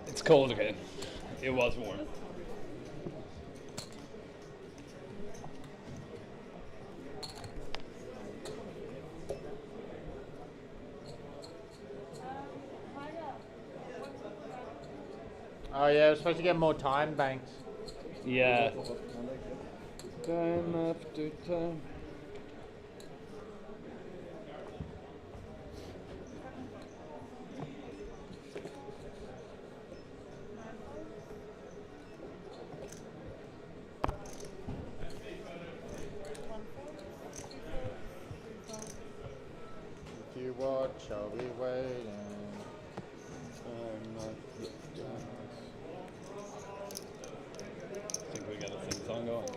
It's cold again. It was warm. Oh yeah, we're supposed to get more time banks. Yeah. Time after time. If you watch, I'll be waiting. I think we got a sing song going.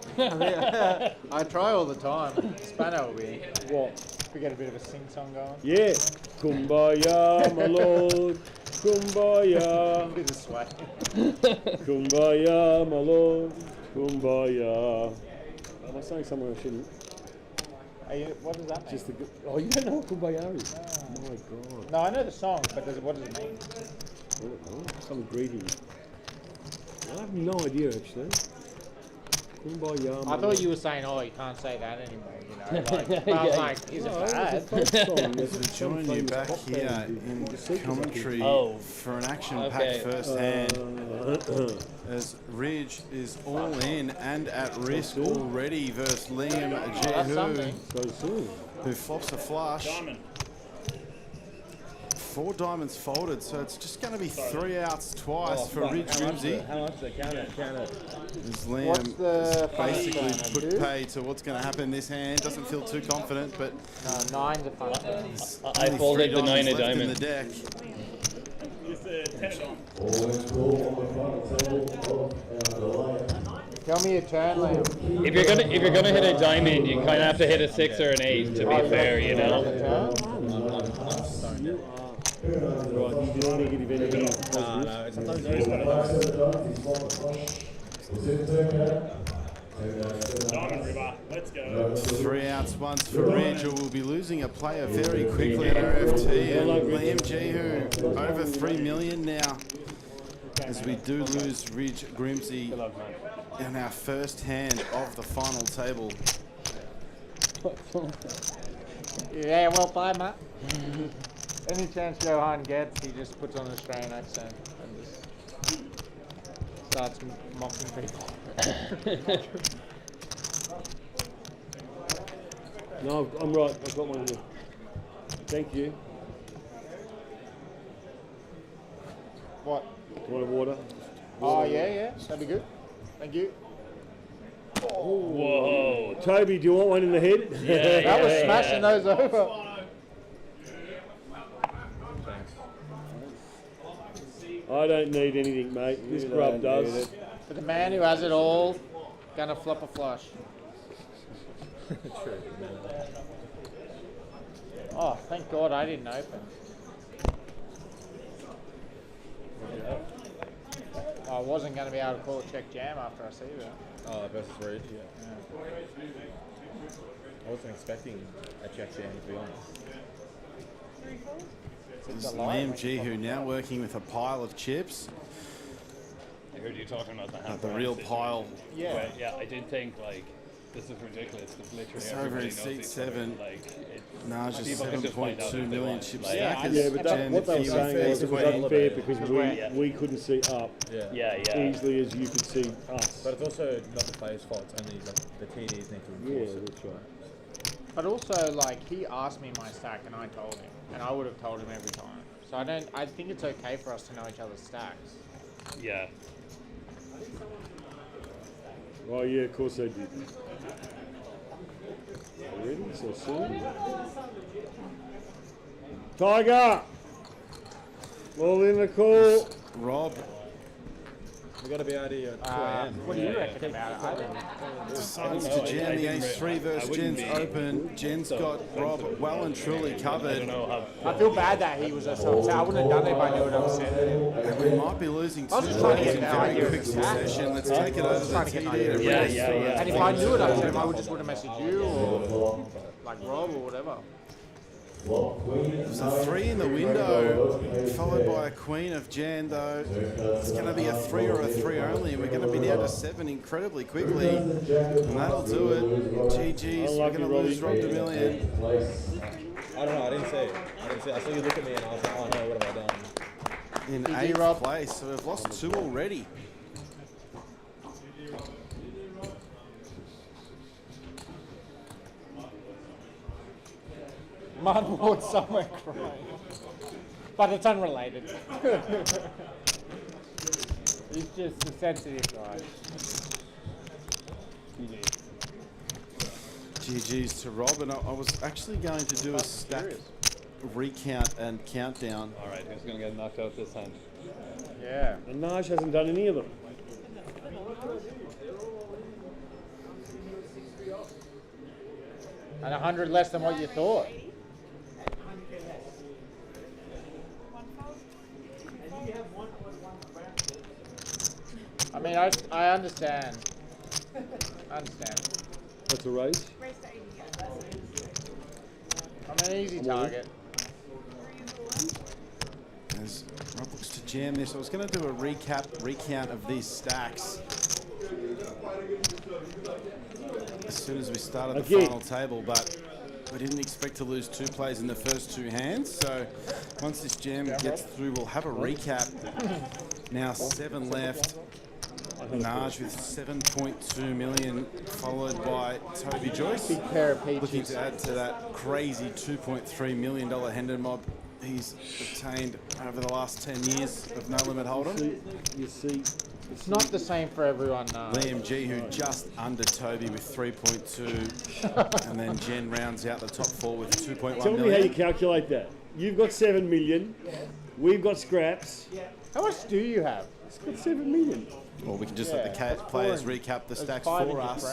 I try all the time. Spano will be. What? We get a bit of a sing song going. Yeah. Kumbaya, my lord. Kumbaya. Bit of sway. Kumbaya, my lord. Kumbaya. Am I saying something I shouldn't? What does that mean? Just oh, you don't know what Kumbaya is? Oh my god. No, I know the song, but what does it mean? I don't know. Some greeting. I have no idea actually. Kumbaya. I thought you were saying, oh, you can't say that anymore, you know. Like, I was like, is it bad? We join you back here in commentary for an action-packed first hand. As Ridge is all in and at risk already versus Liam Jehu, who flops a flush. 4 diamonds folded, so it's just going to be 3 outs twice for Ridge Grimsey. How much they count it? As Liam basically put pay to what's going to happen in this hand. Doesn't feel too confident, but no, 9's a fun. I folded the 9 of diamond in diamond. the deck. Tell me your turn, Liam. If you're gonna hit a diamond, you kind of have to hit a 6 or an 8 to be fair, you know. Right, you don't negative anything. No, sometimes there is one of those. Let's go. 3 outs once for Ridge, or we'll be losing a player very quickly at RFT. And Liam Jehu over 3 million now. As we do lose Ridge Grimsey in our first hand of the final table. Yeah, well played, Matt. Any chance Johan gets, he just puts on an Australian accent and just starts mocking people. No, I'm right. I've got one here. Thank you. What? Want water? Oh, yeah, that'd be good. Thank you. Whoa. Toby, do you want one in the head? Yeah, That was smashing those over. I don't need anything, mate. This grub does. For the man who has it all, gonna flop a flush. Oh, thank God I didn't open. I wasn't going to be able to call a check jam after I see that. Oh, versus Ridge, yeah. I wasn't expecting a check jam, to be honest. This is Liam Jehu now working with a pile of chips. I heard you talking about the The real pile. Yeah. Well, yeah, I did think, like, this is ridiculous because literally It's over everybody in knows seat each 7. other. Like, No, it's just people can just find out 7.2 if they million want. chip Like, stackers. Yeah, but Jen, what they were if you saying was it was equate- unfair because We're- we couldn't see up yeah. easily as you could see us. But it's also not the player's fault, it's only the TDs need to Yeah, enforce it. that's right. But also, like, he asked me my stack and I told him. And I would have told him every time. So I think it's okay for us to know each other's stacks. Yeah. Oh yeah, of course they did. Already? So soon? Tiger! All in the call. Rob We've got to be out here at 2 a.m. What do you reckon about it? I think decides to jam the ace-3 versus Jen's open. Jen's got Rob well and truly covered. I feel bad that he was just upset. I wouldn't have done it if I knew what I was saying. And we might be losing 2 I was just trying to players get in an very idea quick of the stack. succession. Let's take it over the trying to get an idea TD. of Yeah, Rest. yeah, yeah. And if I knew it, I would have messaged you or like Rob or whatever. There's a 3 in the window, followed by a queen of Jan, though. It's going to be a 3 or a 3 only. We're going to be down to 7 incredibly quickly, and that'll do it. GG's, we're going to lose Rob de Million. I don't know, I didn't see it. I saw you look at me and I was like, oh no, what have I done? In 8th place, so we've lost 2 already. Mudward somewhere crying. But it's unrelated. He's just a sensitive guy. GG's to Rob, and I was actually going to do a stack recount and countdown. All right, who's going to get knocked out this time? Yeah. And Naj hasn't done any of them. And 100 less than what you thought. I mean, I understand. That's a race. I'm an easy target. As Rob looks to jam this, I was going to do a recount of these stacks as soon as we started the final table, but we didn't expect to lose 2 plays in the first 2 hands. So once this jam gets through, we'll have a recap. Now 7 left. Naj with 7.2 million, followed by Toby Joyce. Big pair of peaches. Looking to add to that crazy $2.3 million Hendon mob he's obtained over the last 10 years of No Limit Hold'em. You see, it's not the same for everyone. Liam G, who just under Toby with 3.2, and then Jen rounds out the top 4 with 2.1 tell million. me how you calculate that. You've got 7 million. We've got scraps. How much do you have? It's got 7 million. Or we can just let the players recap the stacks for us.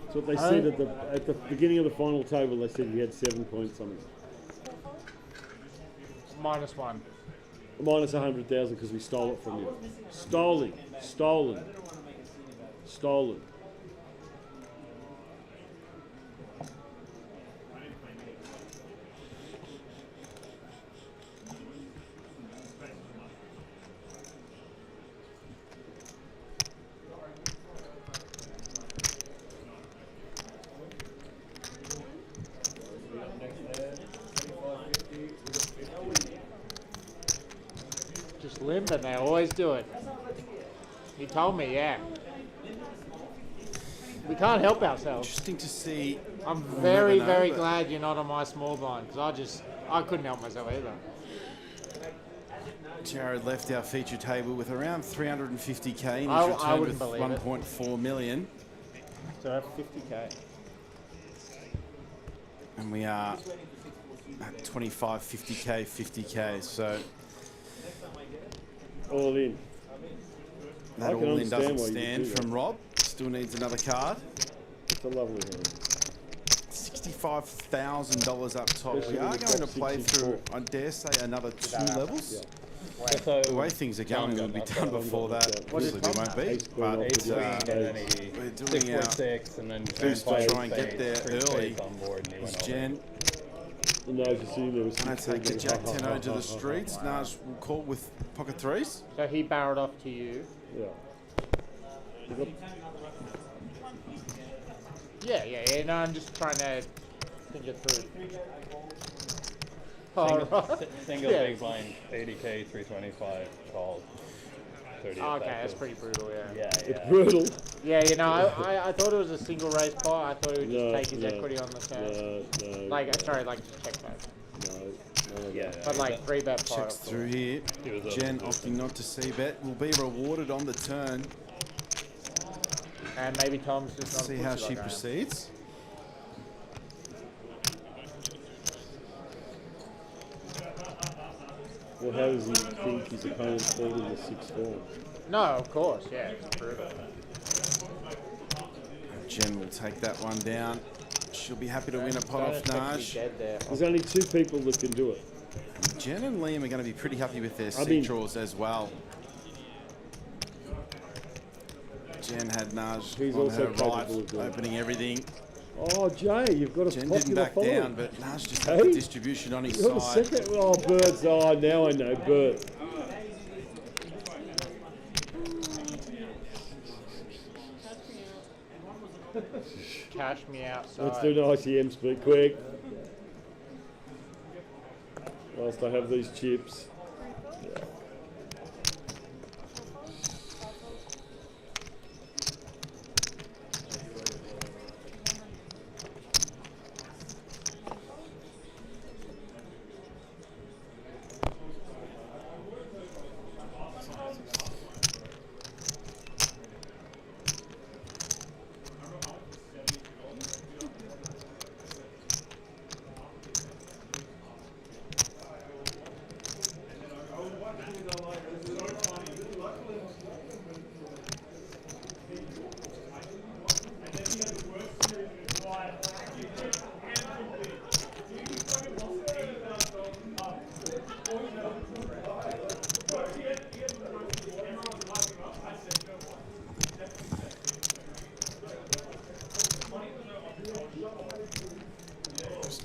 That's what they said at the beginning of the final table. They said you had 7 point something. -1. Minus 100,000 because we stole it from you. Stolen. Just limp and they always do it. He told me, yeah. We can't help ourselves. Interesting to see. I'm very glad you're not on my small blind, because I couldn't help myself either. Jared left our feature table with around 350k and I he's returned with wouldn't believe 1.4 million. So I have 50k. And we are at 25, 50k, 50k. So All in. that all in doesn't stand from Rob. Still needs another card. It's a lovely hand. $65,000 up top. Especially We are with going to the play 64. through, I dare say, another 2 levels. Yeah. So The way things are going, it will be done before that. What did Obviously, we won't be. Ace queen But off Ace the queen, jack. and then he we're doing our 6.6, and then boost to try and get there early. On board and he Is went Jen No, you see, there was going to take the Jack 10 to the streets. Naj will call with pocket threes. So he barreled off to you. Yeah. Yeah. No, I'm just trying to think it through. Single Yeah. big blind, 80k, 325 called. 30 Okay, effective. that's pretty brutal, yeah. Yeah. Brutal. Yeah, I thought it was a single race pot. I thought he would just take his equity on the turn. No. Like check that. No. Yeah. But like 3-bet pot. Checks through here. He was Jen over. opting not to c-bet will be rewarded on the turn. And maybe Tom's just not a See pussy how like she I am. proceeds. Well, how does he think his opponent's holding the 6-4? No, of course, yeah, it's brutal. Jen will take that one down. She'll be happy to win a pot Don't off expect to be Naj. dead there. There's only 2 people that can do it. Jen and Liam are going to be pretty happy with their I mean- seat draws as well. Jen had Naj He's on also her capable right, of doing it. opening everything. Oh, Jay, you've got a Jen popular didn't back following. down, but Naj just had the Hey, distribution on his You've got a side. second. Oh, Birds. Oh, now I know, Bert. Cash me outside. Let's do an ICM speed quick. Whilst I have these chips. Yeah.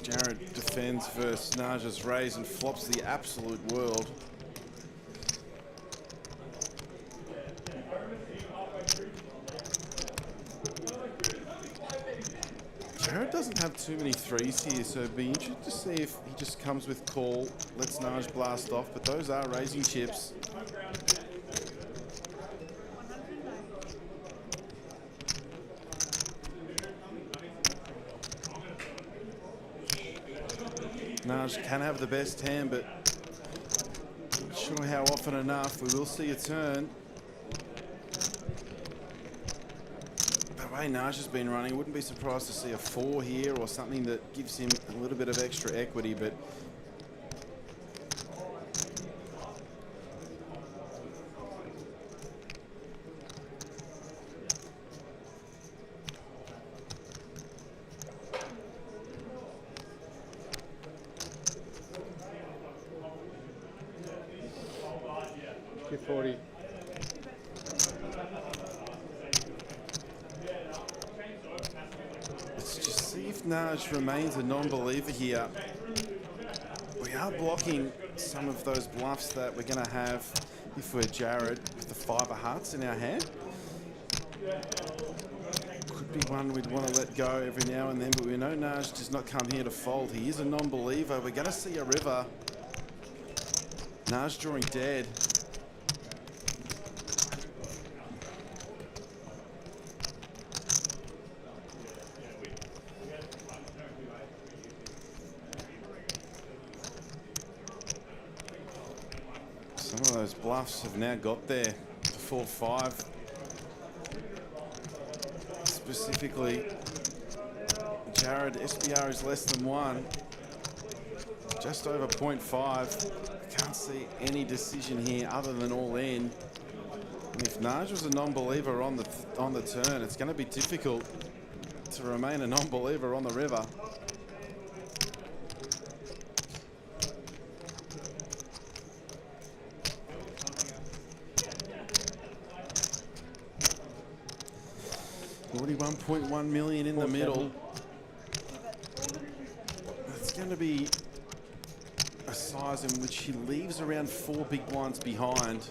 Jared defends versus Naj's raise and flops the absolute world. Jared doesn't have too many threes here, so it'd be interesting to see if he just comes with call, lets Naj blast off, but those are raising chips. Naj can have the best hand, but not sure how often enough. We will see a turn. The way Naj has been running, wouldn't be surprised to see a 4 here or something that gives him a little bit of extra equity, but $240. let's just see if Naj remains a non-believer here. We are blocking some of those bluffs that we're going to have if we're Jared with the 5 of hearts in our hand. Could be one we'd want to let go every now and then, but we know Naj does not come here to fold. He is a non-believer. We're going to see a river. Naj drawing dead. Some of those bluffs have now got there. The 4-5. Specifically, Jared, SBR is less than 1. Just over 0.5. Can't see any decision here other than all in. And if Naj was a non-believer on the turn, it's going to be difficult to remain a non-believer on the river. $41.1 million in the middle. It's going to be a size in which he leaves around 4 big blinds behind.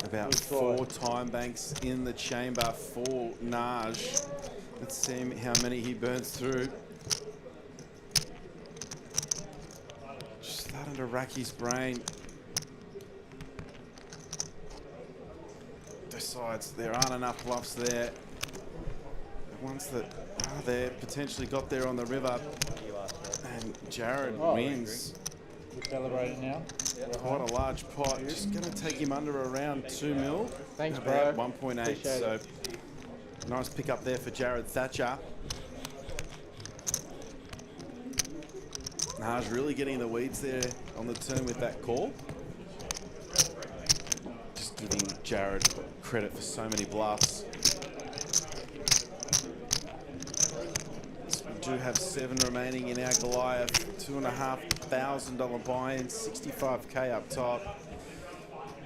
About 4 time banks in the chamber for Naj. Let's see how many he burns through. Just starting to rack his brain. Decides there aren't enough bluffs there. The ones that are there potentially got there on the river. And Jared wins. We're celebrating now. Quite a large pot. Just going to take him under around 2 mil. Thanks, about bro. 1.8. Appreciate So it. nice pick up there for Jared Thatcher. Naj really getting the weeds there on the turn with that call. Jared credit for so many bluffs. So we do have 7 remaining in our Goliath. $2,500 buy-in, 65k up top.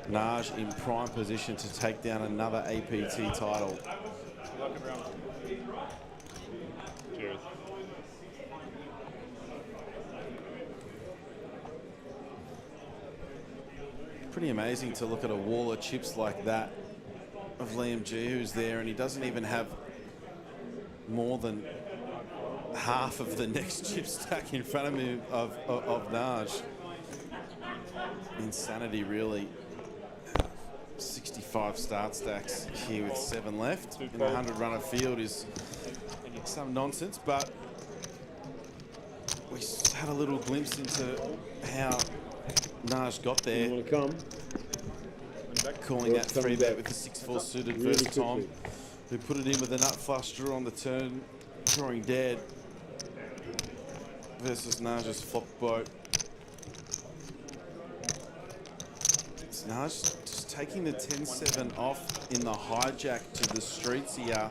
Naj in prime position to take down another APT title. Cheers. Pretty amazing to look at a wall of chips like that of Liam G, who's there, and he doesn't even have more than half of the next chip stack in front of him of Naj. Insanity, really. 65 start stacks here with 7 left in the 100-runner field is some nonsense, but we had a little glimpse into how Naj got there. You want to come? Calling that 3-bet with the 6-4 suited really versus Tom, quickly. who put it in with a nut flush draw on the turn, drawing dead, versus Naj's flop boat. It's Naj just taking the 10-7 off in the hijack to the streets here.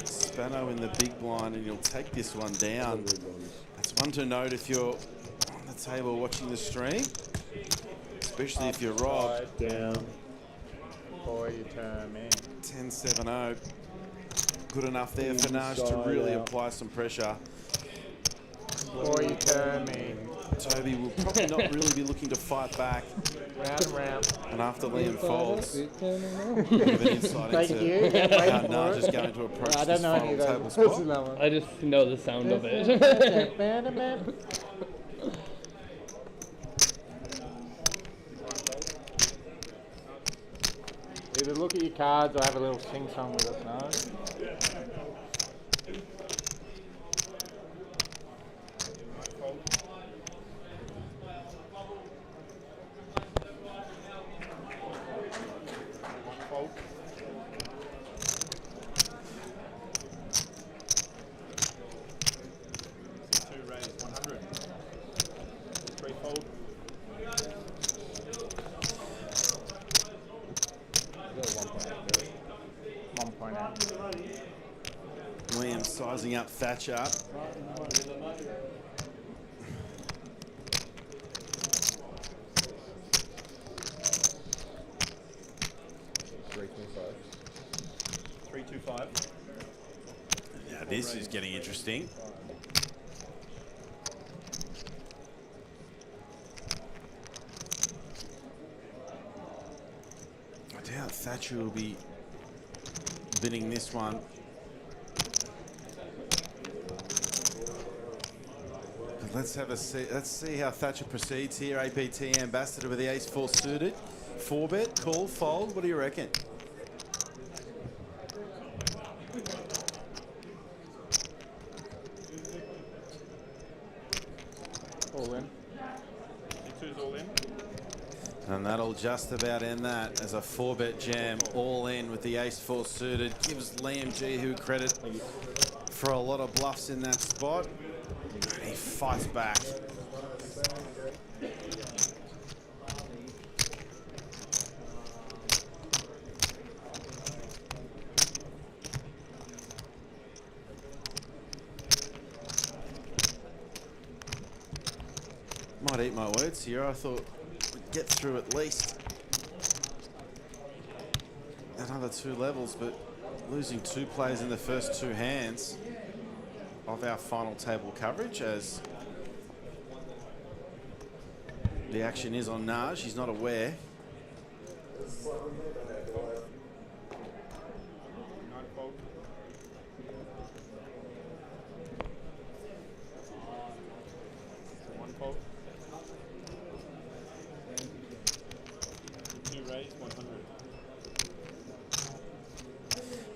Spano in the big blind, and he'll take this one down. That's one to note if you're on the table watching the stream, especially if you're Rob. Down. Boy, you turn me. 10-7-0. Good enough there for Naj to really apply some pressure. Boy, you turn me. Toby will probably not really be looking to fight back. Round and round. And after Liam folds, bit of an insight Thank into you. how Naj is going to approach I this don't know any final of table those. spot. I just know the sound of it. Either look at your cards or have a little sing-song with us, no? Liam sizing up Thatcher. Now this is getting interesting. I doubt Thatcher will be bidding this one. Let's have a see. Let's see how Thatcher proceeds here. APT ambassador with the ace-4 suited. 4-bet, call, fold. What do you reckon? All in. All in. And that'll just about end that as a 4-bet jam, all in with the ace-4 suited. Gives Liam G who credit for a lot of bluffs in that spot. He fights back. Might eat my words here. I thought we'd get through at least another 2 levels, but losing 2 plays in the first 2 hands of our final table coverage, as the action is on Naj. He's not aware.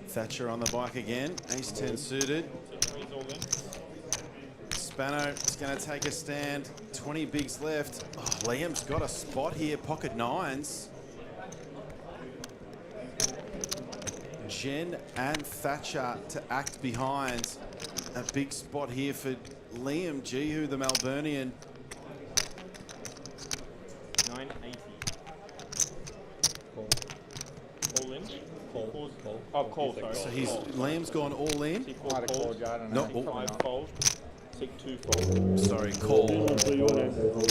Thatcher on the bike again. Ace-10 suited. Spano is going to take a stand. 20 bigs left. Oh, Liam's got a spot here. Pocket 9s. Jen and Thatcher to act behind. A big spot here for Liam G, who the Melburnian. 980. Oh, call, sorry. So Liam's gone all in. Might have called you, I don't know. No, Probably Five not. fold. Take 2 fold. sorry, call. So your name. No,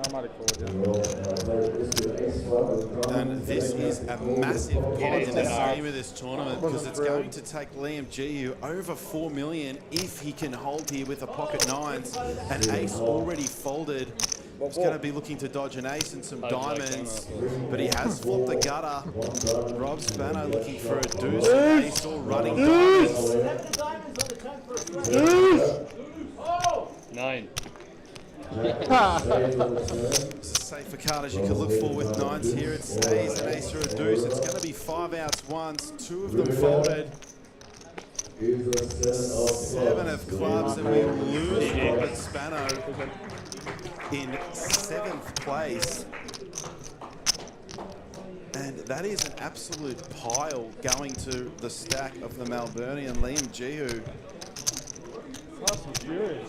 I might have called you. And this is a massive pot in the scheme of this tournament because it's going to take Liam Giu over 4 million if he can hold here with a pocket nines. An ace already folded. He's going to be looking to dodge an ace and some diamonds, but he has flopped the gutter. Rob Spano looking for a deuce, an ace or running diamonds. 9. It's a safer card as you could look for with nines here. It stays an ace or a deuce. It's going to be 5 outs once, 2 of them folded. 7 of clubs, and we lose Robert Spano in 7th place. And that is an absolute pile going to the stack of the Melburnian Liam Giu. Fast and Furious.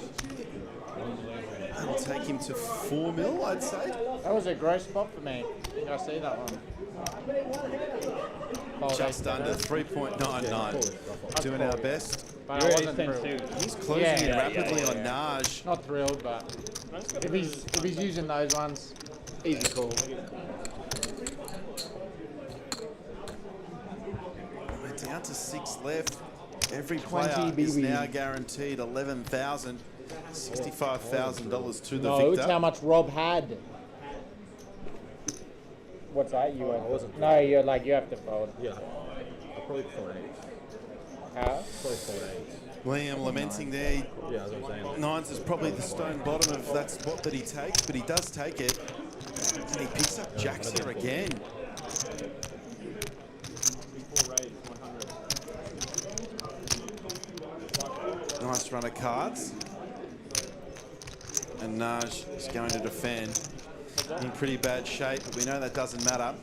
That'll take him to 4 mil, I'd say. That was a great spot for me. I think I see that one. Fold Just ace under better. 3.99. Doing our best. But I wasn't thrilled. He's closing in rapidly on Naj. Not thrilled, but if he's using those ones, easy call. We're down to 6 left. Every player 20 is BB. now guaranteed $11,000, $65,000 to the No, victor. it's how much Rob had. What's that? You wasn't. No, you're like, you have to fold. Yeah. I'll probably call an 8. How? Probably call an 8. Liam lamenting there. Yeah, that's what I'm saying. Nines is probably the stone bottom of that spot that he takes, but he does take it. And he picks up jacks here again. Nice run of cards. And Naj is going to defend. In pretty bad shape, but we know that doesn't matter.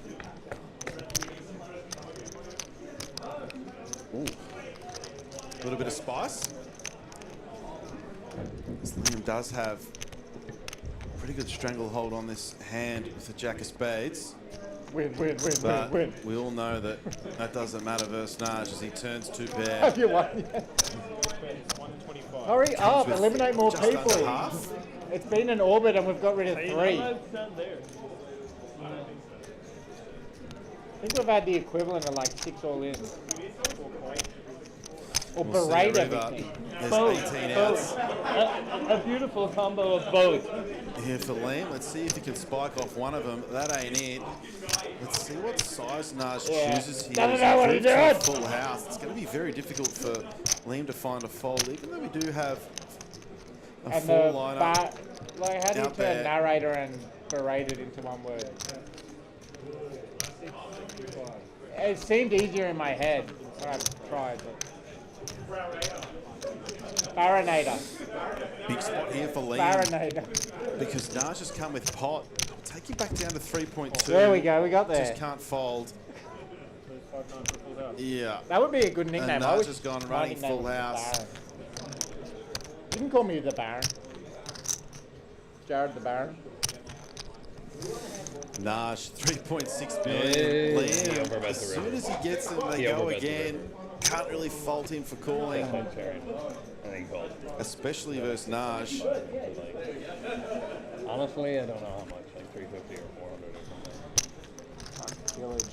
Ooh. A little bit of spice. This Liam does have a pretty good stranglehold on this hand with the Jack of Spades. Win. But we all know that that doesn't matter versus Naj as he turns 2 pair. Have you won? Hurry up, with eliminate more just under people. half. It's been an orbit and we've got rid of 3. I think we've had the equivalent of like 6 all in. Or We'll see berate a river. everything. There's 18 outs A beautiful combo of both. here for Liam. Let's see if he can spike off one of them. That ain't it. Let's see what size Naj chooses here. Doesn't As know he what he's drifts to a doing. full house. It's going to be very difficult for Liam to find a fold, even though we do have a And full the lineup. like, how do you out turn there. narrator and berated into one word? It seemed easier in my head when I tried. Barinator. Big spot here for Liam Barinator. because Naj has come with pot. Take him back down to 3.2. There we go, we got there. Just can't fold. Yeah. That would be a good nickname. And I Naj wish has gone my running nickname full was the house. Baron. You can call me the Baron. Jared the Baron. Naj, 3.6 million. Hey, he Liam, overbet the as soon river. as he gets them, they He go overbet the again. Can't really fault him for calling, I think called. especially versus Naj. Honestly, I don't know how much, like 350 or 400 or something. Village.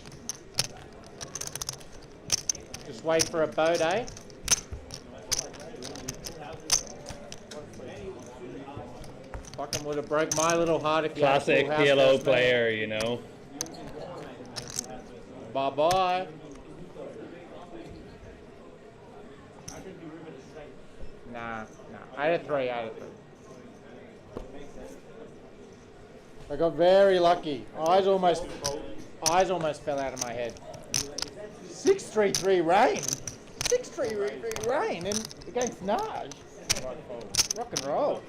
Just wait for a boat, eh? Fucking would have broke my little heart if you had a Classic full house PLO first player, you know. man. Bye-bye. Nah. I had a 3 out of 3. I got very lucky. Eyes almost fell out of my head. 6-3-3 rain. 6-3-3 rain against Naj. Rock and roll.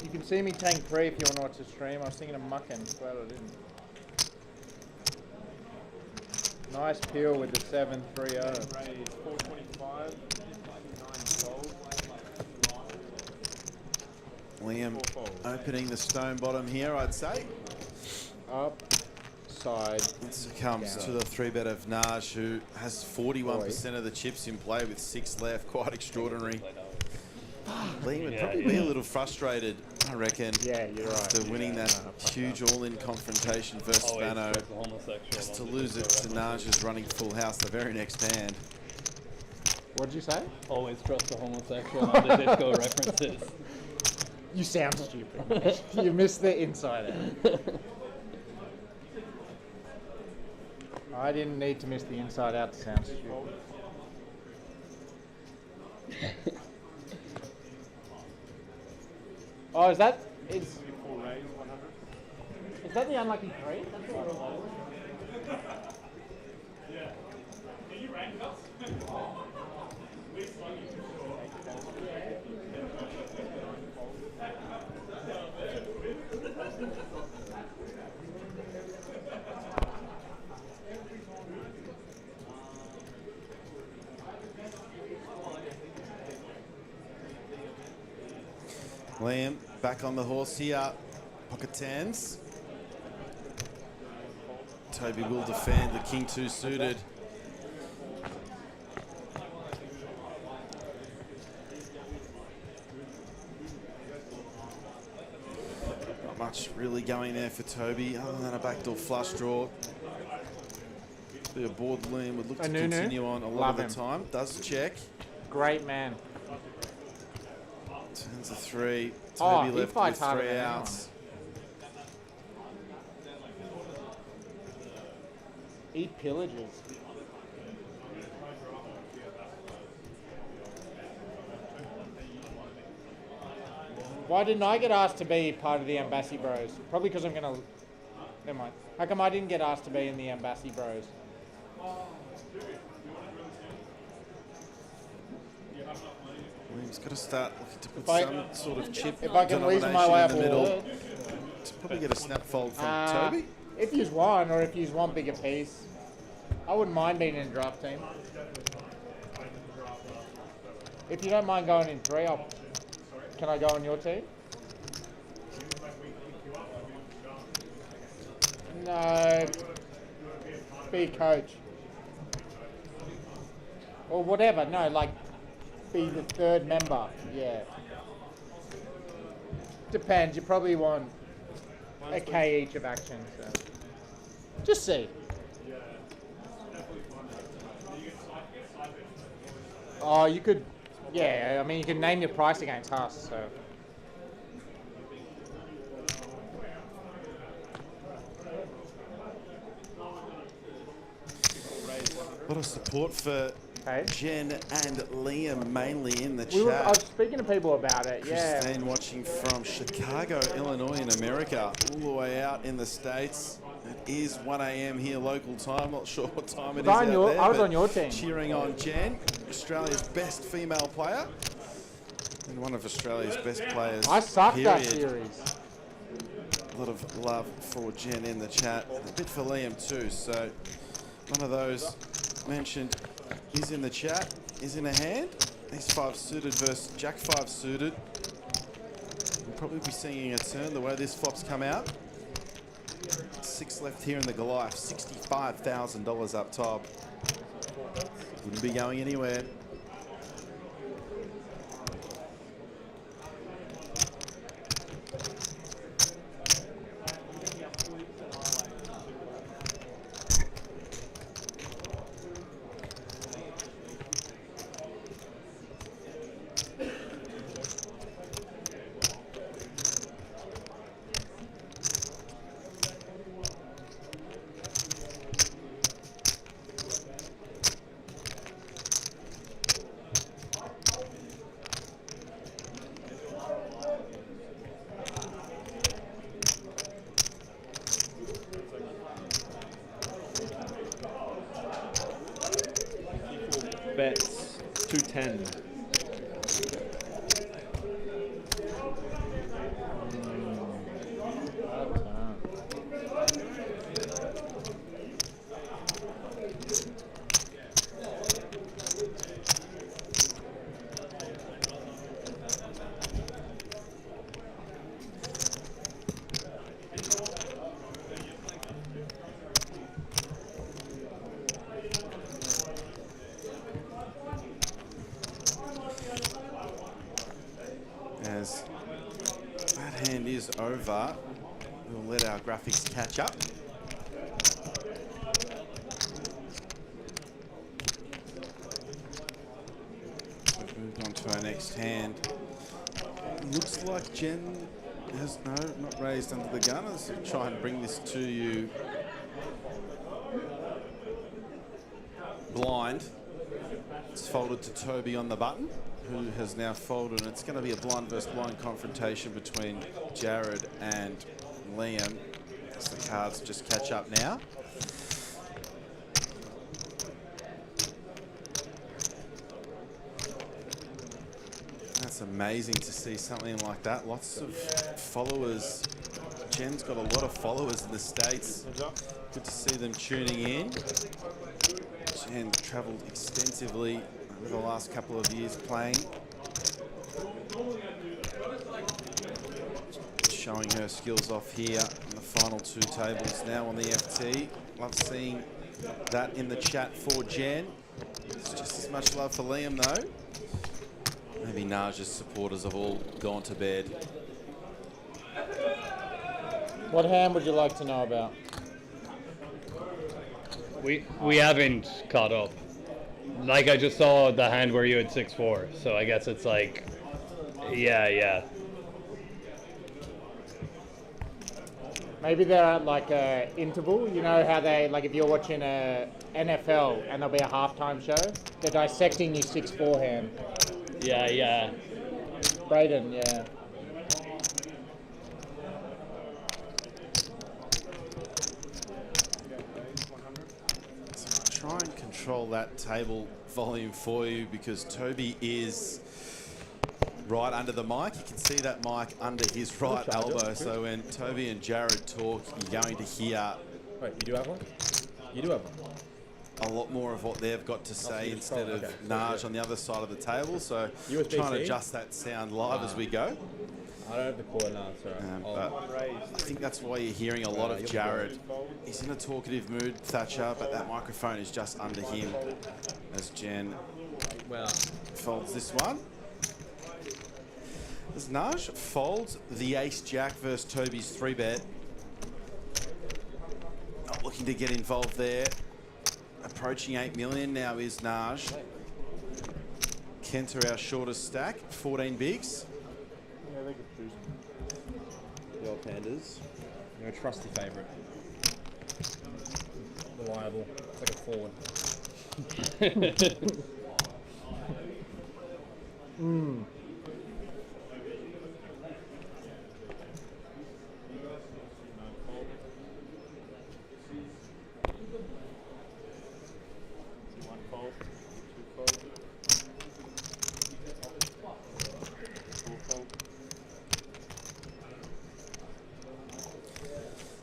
You can see me tank 3 if you want to watch the stream. I was thinking of mucking, glad I didn't. Nice peel with the 7-3-0. 425, 9 Liam opening the stone bottom here, I'd say. up, side. Succumbs to the 3-bet of Naj, who has 41% of the chips in play with 6 left. Quite extraordinary. Liam would probably be a little frustrated, I reckon. Yeah, you're right. After winning that huge all-in confrontation versus Spano, just to lose it to Naj's running full house the very next hand. What'd you say? Always trust the homosexual on the disco references. You sound stupid. You missed the inside out. I didn't need to miss the inside out to sound stupid. Oh, is that the unlucky 3? That's what it was. Liam back on the horse here. Pocket 10s. Toby will defend the King 2 suited. Not much really going there for Toby other than a backdoor flush draw. The board Liam would look to continue on a lot of the time. Does check. Great man. Turns a 3. Oh, Toby he left with fights harder 3 than outs. Eat pillages. Why didn't I get asked to be part of the Embassy Bros? Probably because I'm gonna. Never mind. How come I didn't get asked to be in the Embassy Bros? William's got to start looking to put I- some sort of chip If I can reason my way denomination in the middle. forward. To probably get a snap fold from Toby. If you want, or if you want bigger piece, I wouldn't mind being in a draft team. If you don't mind going in 3, can I go on your team? No. Be a coach. Or whatever. No, like, be the 3rd member. Yeah. Depends. You probably want a K each of action. So. Just see. Oh, you could. Yeah, I mean, you can name your price against us, so. A lot of support for Jen and Liam mainly in the I was chat. speaking to people about it, yeah. Christine watching from Chicago, Illinois in America, all the way out in the States. It is 1 a.m. here local time. Not sure what time it is out there. I was but on your team. Cheering on Jen, Australia's best female player. And one of Australia's best players. I sucked that period. series. A lot of love for Jen in the chat. A bit for Liam too. So one of those mentioned is in the chat, is in a hand. Ace 5 suited versus Jack 5 suited. We'll probably be seeing a turn the way this flop's come out. 6 left here in the Goliath. $65,000 up top. Wouldn't be going anywhere. Bets 210. far. We'll let our graphics catch up. We've moved on to our next hand. Looks like Jen has not raised under the gun. Let's try and bring this to you blind. It's folded to Toby on the button, who has now folded, and it's going to be a blind versus blind confrontation between Jared and Liam as the cards just catch up now. That's amazing to see something like that. Lots of followers. Jen's got a lot of followers in the States. Good to see them tuning in. Jen travelled extensively over the last couple of years playing. Showing her skills off here in the final two tables now on the FT. Love seeing that in the chat for Jen. It's just as much love for Liam though. Maybe Naj's supporters have all gone to bed. What hand would you like to know about? We haven't caught up. Like, I just saw the hand where you had 6-4, so I guess it's like, yeah. Maybe they're at like a interval. You know how they, like if you're watching a NFL and there'll be a halftime show, they're dissecting your 6-4 hand. Yeah. Braden, yeah. So try and control that table volume for you because Toby is right under the mic. You can see that mic under his right elbow. So when Toby and Jared talk, you're going to hear. Wait, you do have one? You do have one. A lot more of what they've got to say instead of Naj on the other side of the table. So USB-C? trying to adjust that sound live as we go. I don't have the cord now, it's alright. But I think that's why you're hearing a lot of Jared. He's in a talkative mood, Thatcher, but that microphone is just under him as Jen folds this one. As Naj folds the ace-jack versus Toby's 3-bet. Not looking to get involved there. Approaching 8 million now is Naj. Kenter our shortest stack, 14 bigs. Yeah, they could choose the old pandas. You're a trusty favourite. Reliable. It's like a Ford.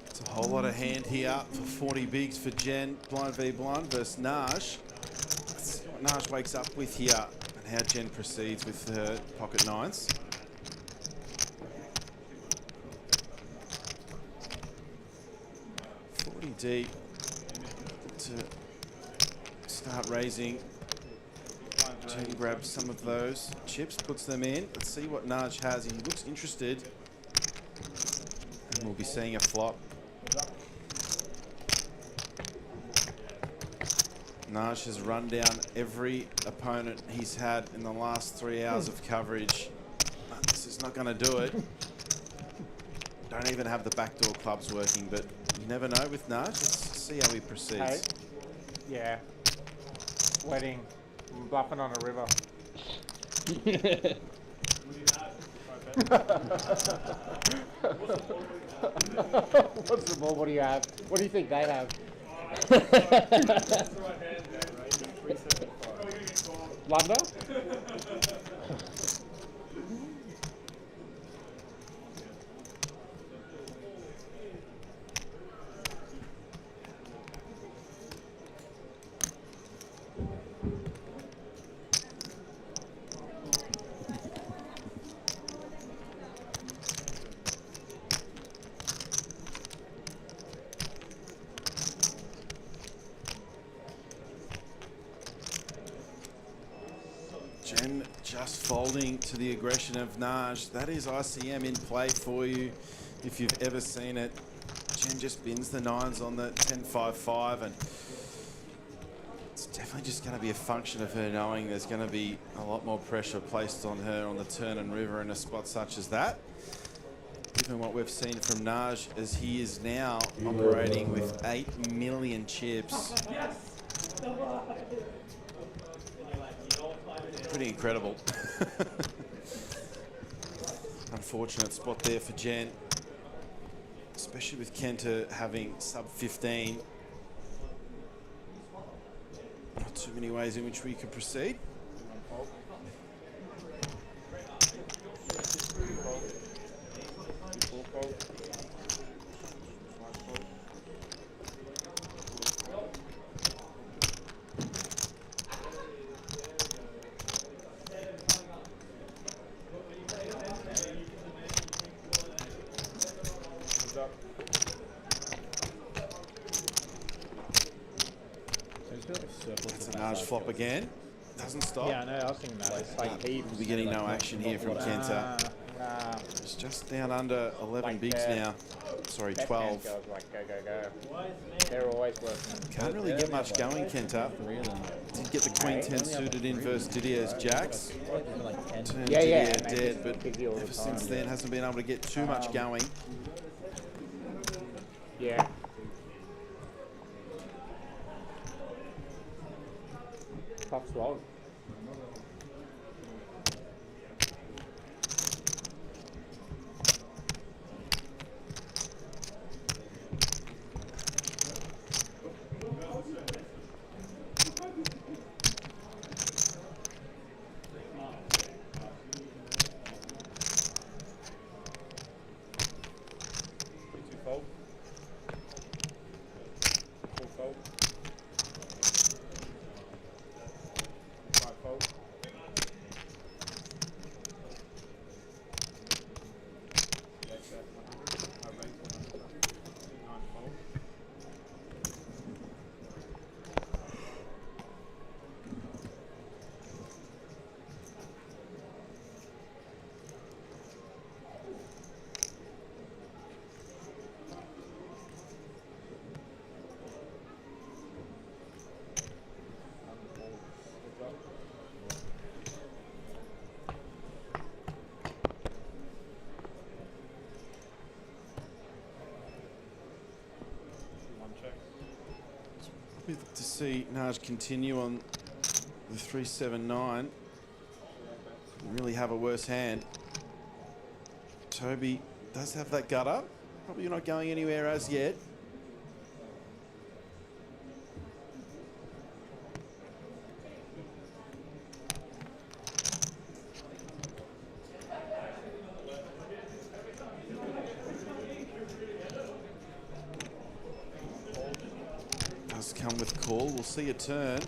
It's a whole lot of hand here for 40 bigs for Jen. Blind v blind versus Naj. Let's see what Naj wakes up with here and how Jen proceeds with her pocket nines. Deep to start raising. Jen grabs some of those chips, puts them in. Let's see what Naj has. He looks interested. And we'll be seeing a flop. Naj has run down every opponent he's had in the last 3 hours of coverage. This is not going to do it. Don't even have the backdoor clubs working, but you never know with Naj. Let's see how he proceeds. Hey. Yeah. Wedding. I'm bluffing on a river. What's the ball? What do you have? What do you think they have? Blunder? Jen just folding to the aggression of Naj. That is ICM in play for you. if you've ever seen it, Jen just bins the 9s on the 10-5-5, and it's definitely just going to be a function of her knowing there's going to be a lot more pressure placed on her on the turn and river in a spot such as that. Given what we've seen from Naj, as he is now operating with 8 million chips. Pretty incredible. Unfortunate spot there for Jen, especially with Kenta having sub 15. Not too many ways in which we could proceed. That's a large flop again. Doesn't stop. Yeah, I know. I was thinking that. It's like We'll be getting no action here from Kenta. It's just down under 11 bigs now. Sorry, 12. Girls like go, go, go. They're always working. Can't really get much going, Kenta. Did get the Queen 10 suited in versus Didier's Jacks. Turned Didier dead, but ever since then hasn't been able to get too much going. Yeah. Tough slog. To see Naj continue on the 3-7-9, really have a worse hand. Toby does have that gutter. Probably not going anywhere as yet. Come with call. We'll see a turn.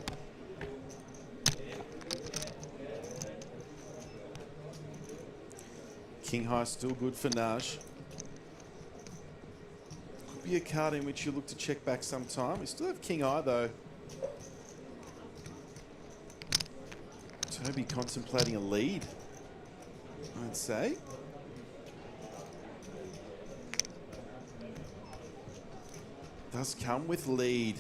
King high still good for Naj. Could be a card in which you look to check back sometime. We still have king high though. Toby contemplating a lead, I'd say. Does come with lead.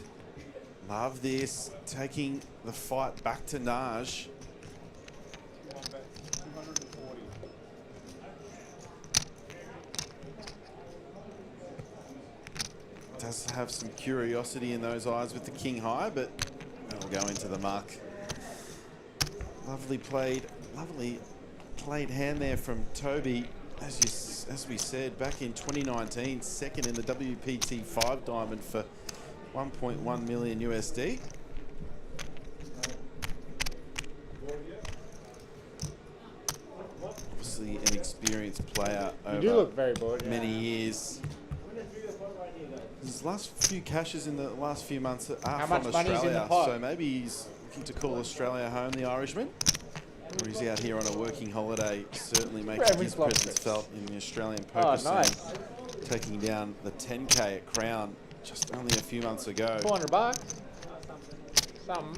Love this, taking the fight back to Naj. Does have some curiosity in those eyes with the king high, but that'll go into the muck. Lovely played hand there from Toby. As we said, back in 2019, second in the WPT 5 diamond for 1.1 million USD. Obviously an experienced player over many years. His last few cashes in the last few months are from Australia, so maybe he's looking to call Australia home, the Irishman. Or he's out here on a working holiday, certainly making his presence felt in the Australian poker scene, taking down the 10K at Crown just only a few months ago. $400. Some.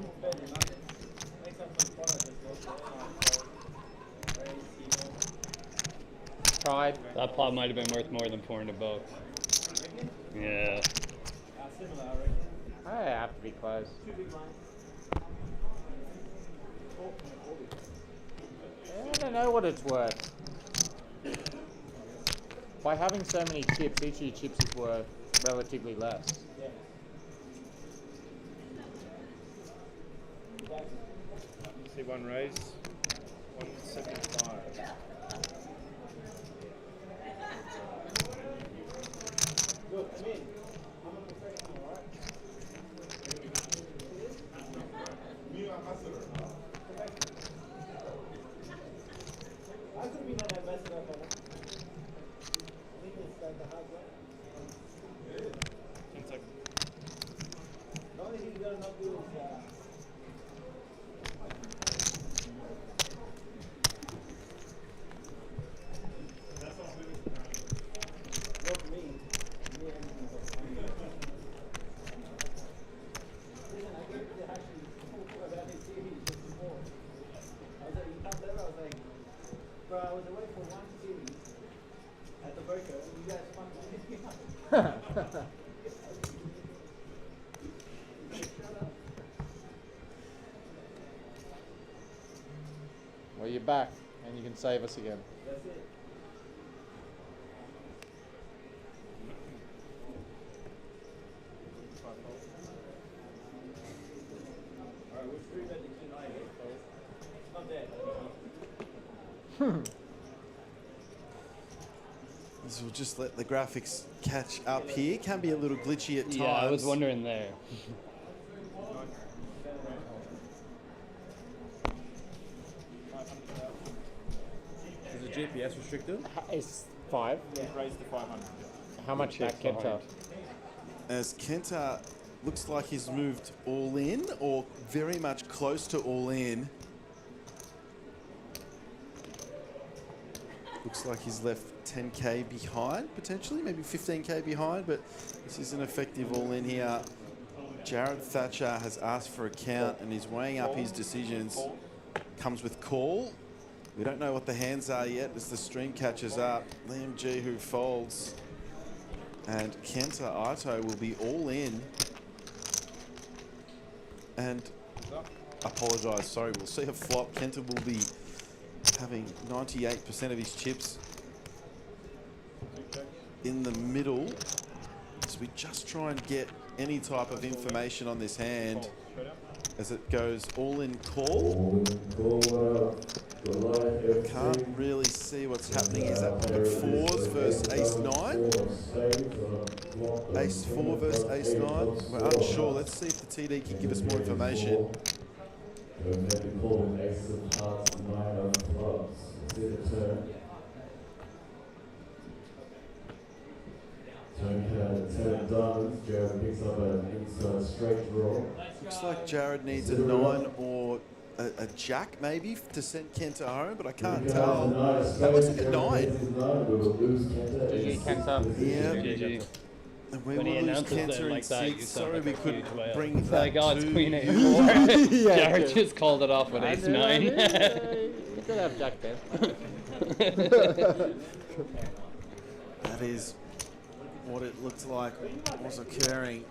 tried. That pot might have been worth more than 400 bucks. Yeah. I have to be close. I don't know what it's worth. By having so many chips, each of your chips is worth relatively less. See one raise, 175. Well, you're back, and you can save us again. So we'll just let the graphics catch up here. Can be a little glitchy at times. Yeah, I was wondering there. Is the GPS restricted? It's 5. Raise to 500. How much chips back Kenta? behind? As Kenta looks like he's moved all in, or very much close to all in. Looks like he's left 10k behind, potentially, maybe 15k behind, but this is an effective all in here. Jared Thatcher has asked for a count and he's weighing up his decisions. Comes with call. We don't know what the hands are yet as the stream catches up. Liam G who folds. And Kenta Ito will be all in. And apologise, sorry, we'll see a flop. Kenta will be having 98% of his chips in the middle. So we just try and get any type of information on this hand as it goes all in call. Can't really see what's happening. Is that pocket fours versus ace nine? Ace four versus ace nine? We're unsure. Let's see if the TD can give us more information. Looks like Jared needs a 9 or a jack maybe to send Kenta home, but I can't tell. That looks like a 9. GG Kenta. Yeah. GG. And we When he will lose announces it Kenta in like that, you 6. sound Sorry like we a couldn't huge whale. bring It's that like, oh, it's to... Queen A4. Yeah, Jared yeah. just called it off with ace 9. You could have jack there. That is what it looked like was occurring.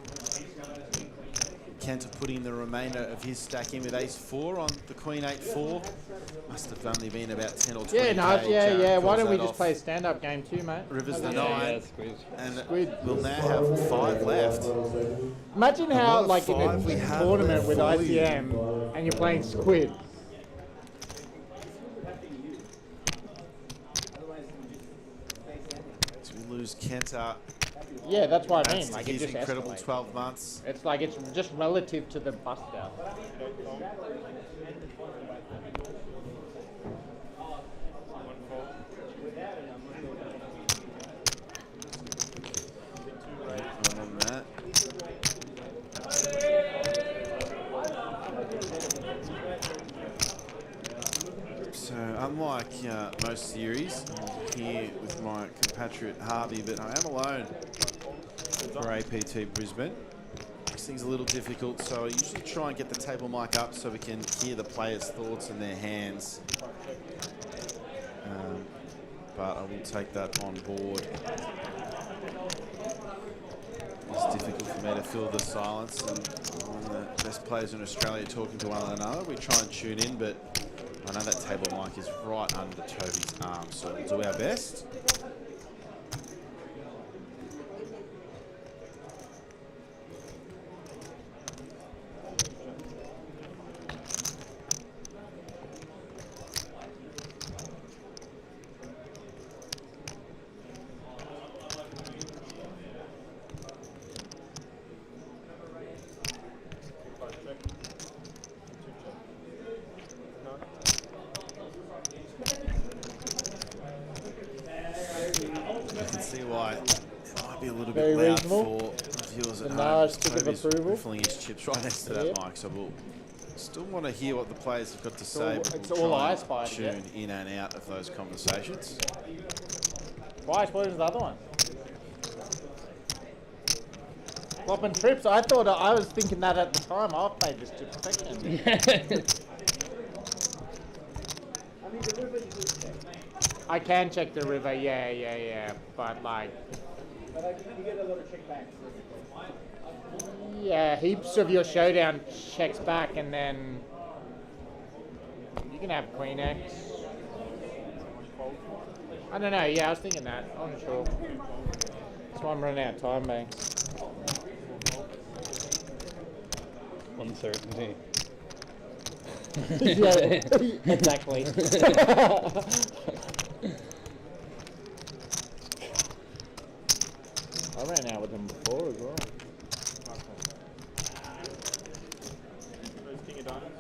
Kenta putting the remainder of his stack in with ace 4 on the queen 8-4. Must have only been about 10 or 20. Yeah, nice. Jared Yeah. Why calls don't we that just off. play a stand-up game too, mate? Rivers the Yeah, 9, squeeze. and Squid. we'll now have 5 left. Imagine how, what a like, in a five we have tournament with for you. ICM, and you're playing Squid. So we lose Kenta. Yeah, that's what I mean. That's Like, it his just incredible escalates. 12 months. It's like it's just relative to the bust out. On that. So unlike most series, I'm here with my compatriot Harvey, but I am alone for APT Brisbane. Makes things a little difficult, so I usually try and get the table mic up so we can hear the players' thoughts and their hands. but I will take that on board. It's difficult for me to fill the silence, and when the best players in Australia talking to one another, we try and tune in, but I know that table mic is right under Toby's arm, so we'll do our best. Very reasonable. Viewers at The home. Nars tick of Toby's approval. riffling his chips right next to that mic, so we'll still want to hear what the players have got to say, but It's we'll all try I and spy to tune in and out of those conversations. Why? What was the other one? Flopping trips. I was thinking that at the time. I've played this to perfection. I can check the river. Yeah. But like. You get a lot of checkbacks. Yeah, heaps of your showdown checks back, and then you can have Queen X. I don't know. Yeah, I was thinking that. I'm not sure. That's why I'm running out of time, Banks. Uncertainty. Yeah, exactly. I ran out with them before as well. King of Diamonds.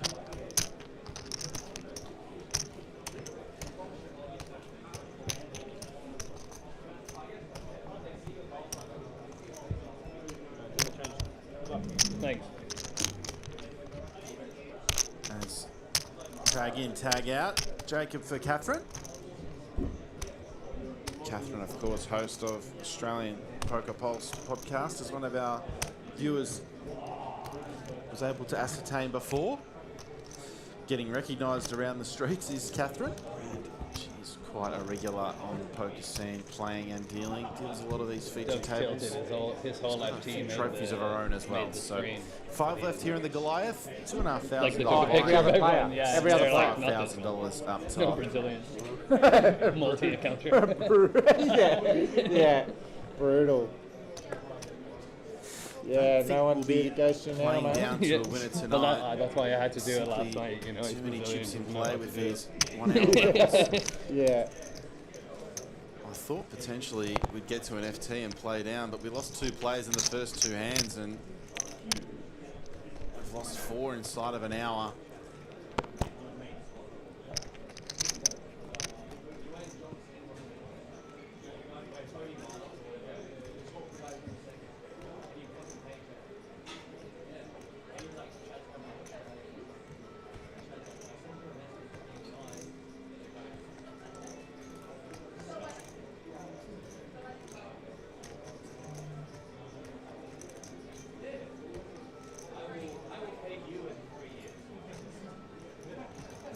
Thanks. As tag in, tag out. Jacob for Catherine. Catherine, of course, host of Australian Poker Pulse podcast, is one of our viewers was able to ascertain before. Getting recognised around the streets is Catherine, and she's quite a regular on the poker scene, playing and dealing. Deals a lot of these feature tables. His whole life team. Trophies of her own as well. So screen. 5 left here in the Goliath. $2,500. Like the Oh, every other player. Yeah, Every other they're player. like nothing. $5,000 up top. No Brazilian. Multi-accounter. Yeah. Brutal. Yeah, I think no one we'll be goes to now, playing man. down to a winner But tonight. that's why I had to do it last Simply night. You know, too many Brazilian, chips in you know play what with to do. these 1 hour games. Yeah. I thought potentially we'd get to an FT and play down, but we lost 2 players in the first 2 hands, and we've lost 4 inside of an hour.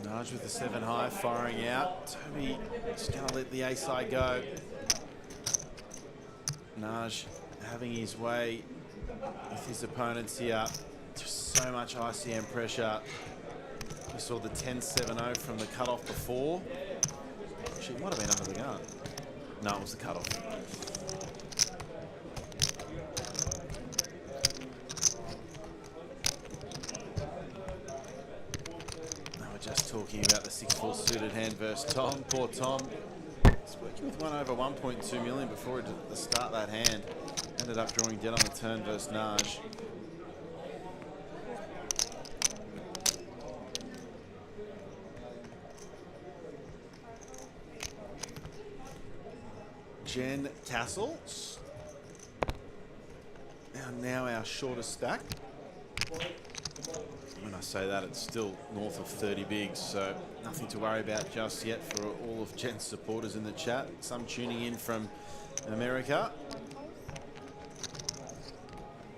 Nudge with the 7 high, firing out. Toby just going to let the ace side go. Naj having his way with his opponents here. Just so much ICM pressure. We saw the 10-7-0 from the cutoff before. Actually, it might have been under the gun. No, it was the cutoff. Just talking about the 6-4 suited hand versus Tom. Poor Tom. He's working with one over 1.2 million before the start that hand. Ended up drawing dead on the turn versus Naj. Jen Castle. And now our shortest stack. When I say that, it's still north of 30 bigs, so nothing to worry about just yet for all of Jen's supporters in the chat. Some tuning in from America.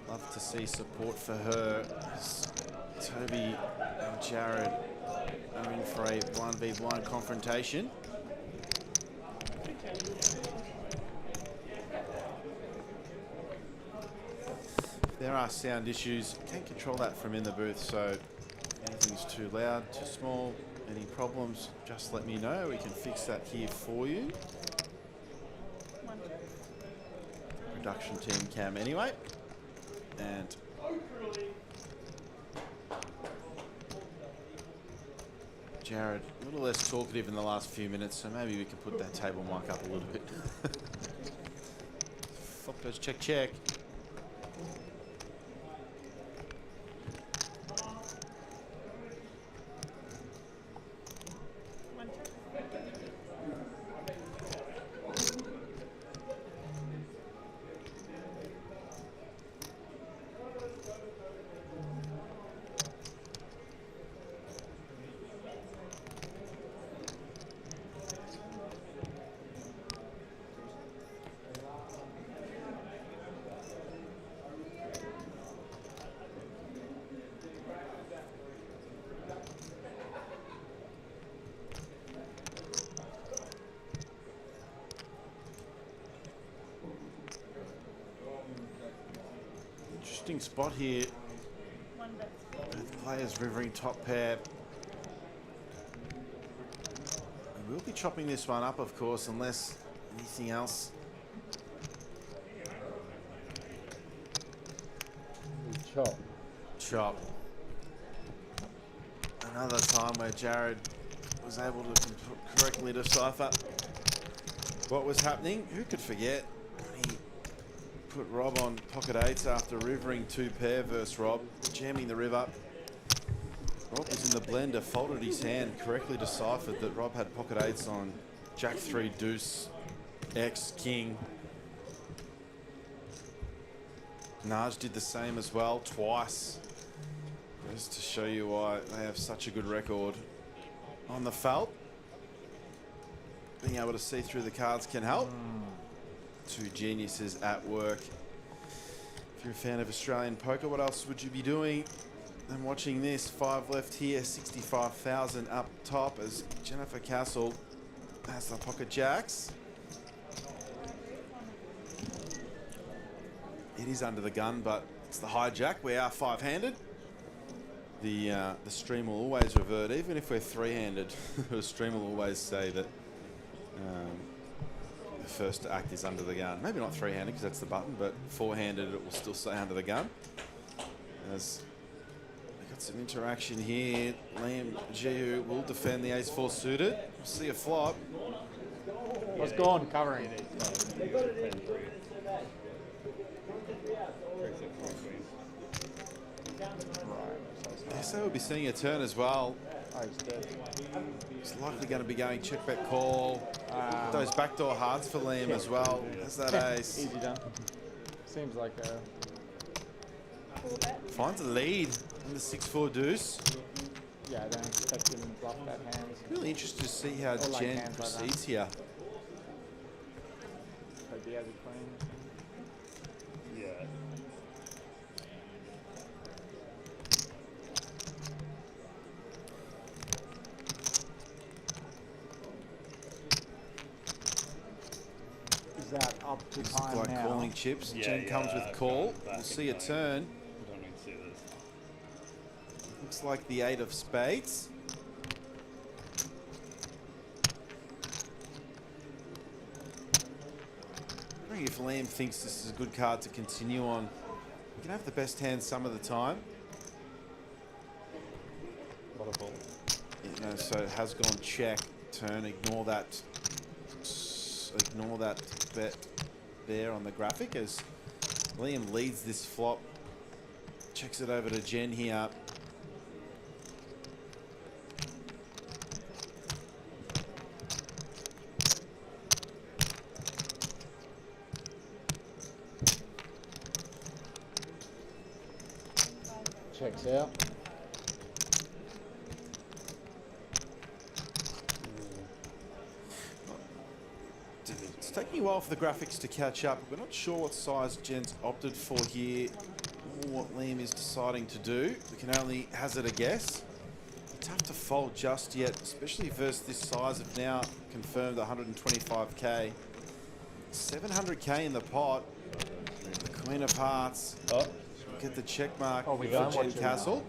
Love to see support for her. As Toby and Jared are in for a blind v blind confrontation. there are sound issues. Can't control that from in the booth, so anything's too loud, too small, any problems, just let me know. We can fix that here for you. Production team cam anyway. And Jared, a little less talkative in the last few minutes, so maybe we can put that table mic up a little bit. Fockers, check, check. Interesting spot here. Both players rivering top pair. And we'll be chopping this one up, of course, unless anything else. Chop. Chop. Another time where Jared was able to correctly decipher what was happening. Who could forget? He put Rob on pocket eights after rivering 2 pair versus Rob, jamming the river. Rob was in the blender, folded his hand, correctly deciphered that Rob had pocket eights on Jack 3 deuce, X, King. Naj did the same as well, twice. Just to show you why they have such a good record on the felt. Being able to see through the cards can help. 2 geniuses at work. If you're a fan of Australian poker, what else would you be doing than watching this? 5 left here, 65,000 up top as Jennifer Castle has the pocket jacks. It is under the gun, but it's the hijack. We are 5-handed. The stream will always revert, even if we're 3-handed. The stream will always say that the first act is under the gun. Maybe not 3-handed because that's the button, but 4-handed it will still say under the gun. As we got some interaction here. Liam Jiu will defend the ace-4 suited. We'll see a flop. What's gone covering? So we'll be seeing a turn as well. Oh, he's dead. He's likely going to be going check bet call. Those backdoor hearts for Liam as well. That's that ace. Easy done. Seems like a... Finds a lead in the 6-4 deuce. Yeah, I don't expect him to bluff that hand. Really interested to see how Like Jen hands like proceeds here. Hope he has a queen. Yeah. Is that up to This time is like now? calling chips. Yeah, Jen comes with call. back We'll see a in turn. I don't need to see this. Looks like the 8 of spades. I think if Liam thinks this is a good card to continue on, you can have the best hand some of the time. What a ball. You know, so it has gone check, turn, ignore that bet there on the graphic as Liam leads this flop. Checks it over to Jen here. Checks out. It's taking a while for the graphics to catch up. We're not sure what size Jen's opted for here or what Liam is deciding to do. We can only hazard a guess. Tough to fold just yet, especially versus this size of now confirmed 125k. 700k in the pot. The Queen of Hearts. Oh, get the check mark Oh, we for don't Jen watch it. Castle.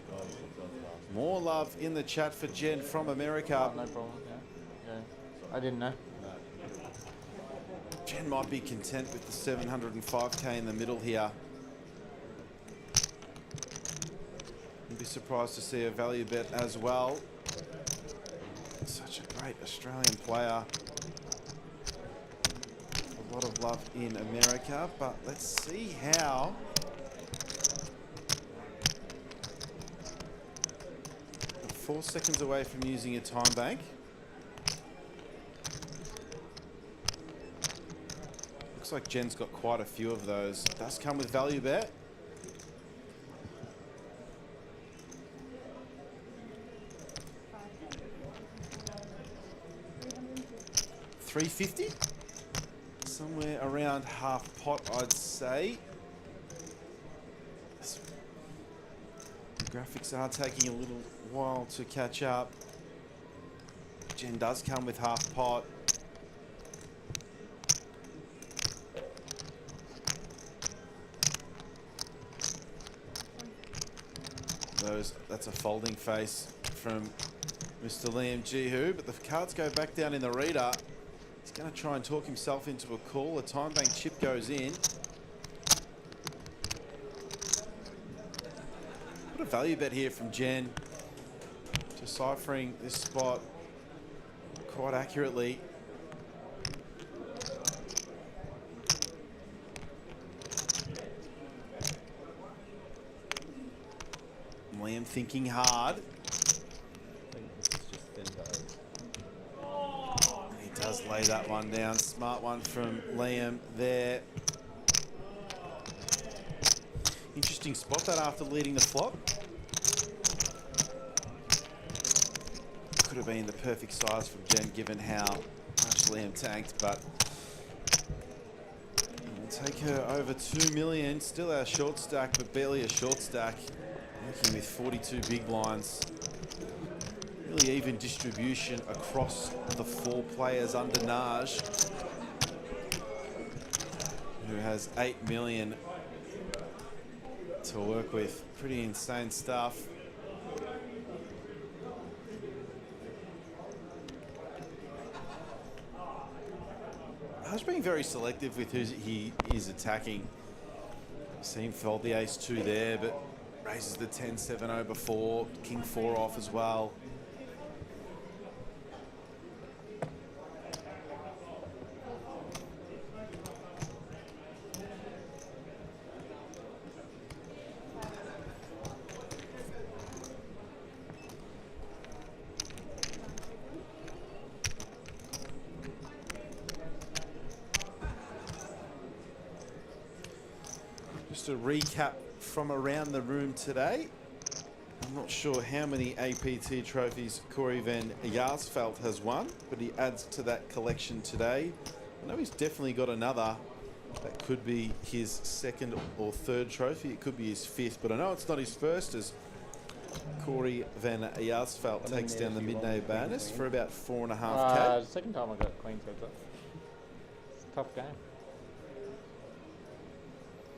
More love in the chat for Jen from America. Oh, no problem. Yeah. I didn't know. Jen might be content with the 705k in the middle here. I'd be surprised to see a value bet as well. Such a great Australian player. A lot of love in America, but let's see how we're 4 seconds away from using a time bank. Looks like Jen's got quite a few of those. Does come with value bet. $350, somewhere around half pot, I'd say. The graphics are taking a little while to catch up. Jen does come with half pot. That's a folding face from Mr. Liam Jihu, but the cards go back down in the reader. He's going to try and talk himself into a call. A time bank chip goes in. What a value bet here from Jen. Deciphering this spot quite accurately. Liam thinking hard. He does lay that one down. Smart one from Liam there. Interesting spot that after leading the flop. Could have been the perfect size from Jen given how much Liam tanked, but we'll take her over 2 million. Still our short stack, but barely a short stack. Working with 42 big blinds. Really even distribution across the 4 players under Naj, who has 8 million to work with. Pretty insane stuff. Naj being very selective with who he is attacking. See him fold the ace-2 there, but raises the 10-7-0 before, king 4 off as well. Just a recap from around the room today. I'm not sure how many APT trophies Corey van Jaarsveld has won, but he adds to that collection today. I know he's definitely got another. That could be his 2nd or 3rd trophy. It could be his 5th, but I know it's not his 1st, as Corey van Jaarsveld takes down the midday bonus for about 4.5k. Second time I got queen heads up. It's a tough game.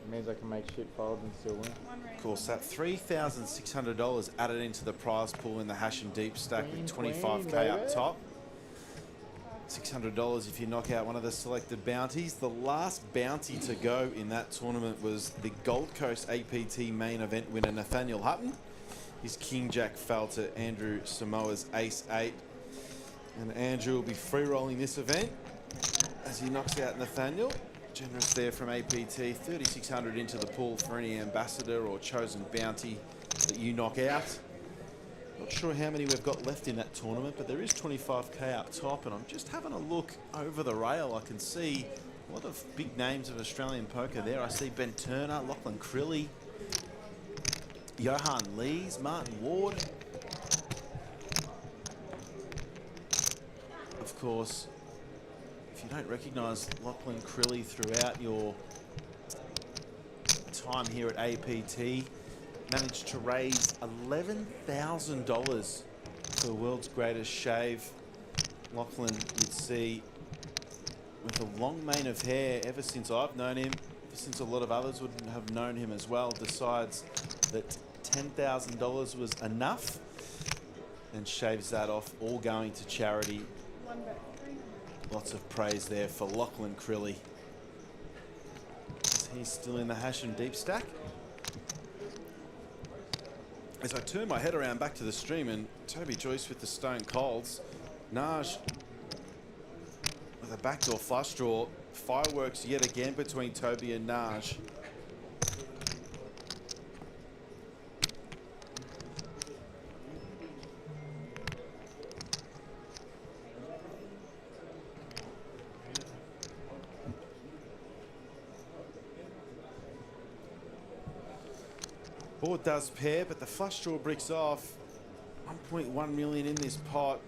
It means I can make shit fold and still win. Of course, that $3,600 added into the prize pool in the hash and deep stack with 25k up top. $600 if you knock out one of the selected bounties. The last bounty to go in that tournament was the Gold Coast APT main event winner Nathaniel Hutton. His King Jack fell to Andrew Samoa's Ace-8. And Andrew will be free rolling this event as he knocks out Nathaniel. Generous there from APT, 3,600 into the pool for any ambassador or chosen bounty that you knock out. Not sure how many we've got left in that tournament, but there is 25k up top, and I'm just having a look over the rail. I can see a lot of big names of Australian poker there. I see Ben Turner, Lachlan Crilly, Johan Lees, Martin Ward. Of course, if you don't recognise Lachlan Crilly throughout your time here at APT, managed to raise $11,000 for the world's greatest shave. Lachlan, you'd see, with a long mane of hair ever since I've known him, since a lot of others wouldn't have known him as well, decides that $10,000 was enough and shaves that off, all going to charity. Lots of praise there for Lachlan Crilly. He's still in the Hashem deep stack. As I turn my head around back to the stream, and Toby Joyce with the stone colds, Naj with a backdoor flush draw. Fireworks yet again between Toby and Naj. Board does pair, but the flush draw bricks off. 1.1 million in this pot.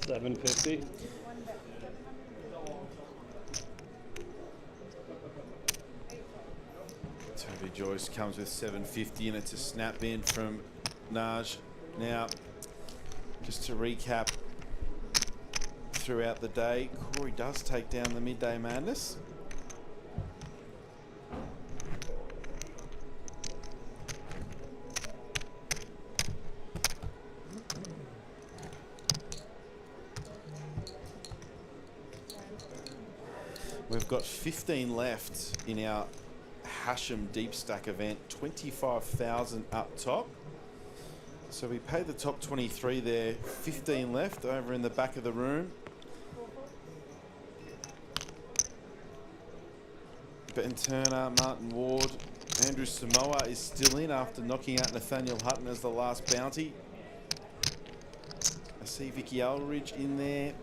$750. Toby Joyce comes with 750, and it's a snap in from Naj. Now, just to recap throughout the day, Corey does take down the Midday Madness. We've got 15 left in our Hashem Deep Stack event, 25,000 up top. So we paid the top 23 there, 15 left over in the back of the room. Ben Turner, Martin Ward, Andrew Samoa is still in after knocking out Nathaniel Hutton as the last bounty. I see Vicky Elridge in there.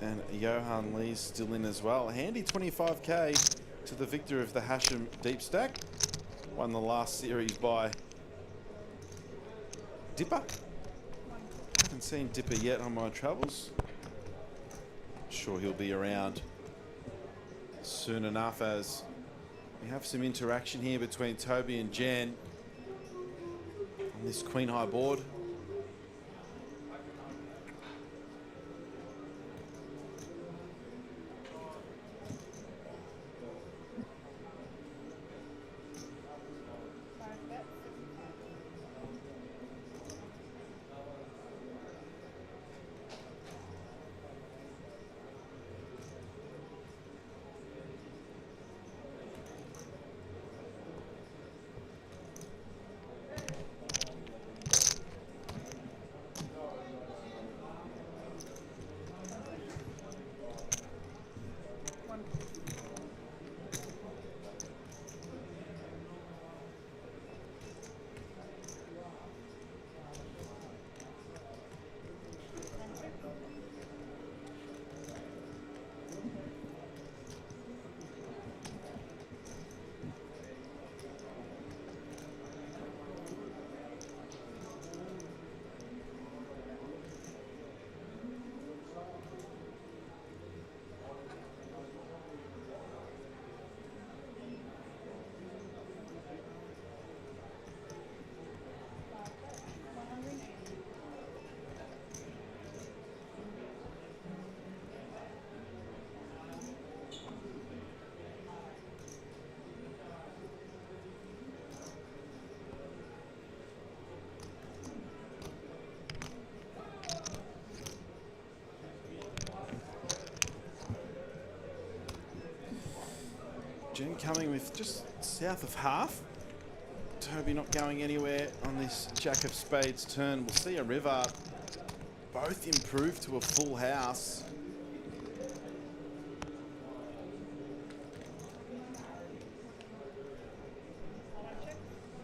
And Johan Lee's still in as well. A handy 25k to the victor of the Hashem Deep Stack. Won the last series by Dipper. Haven't seen Dipper yet on my travels. Sure he'll be around soon enough, as we have some interaction here between Toby and Jen on this Queen High board. Jen coming with just south of half. Toby not going anywhere on this Jack of Spades turn. We'll see a river. Both improve to a full house.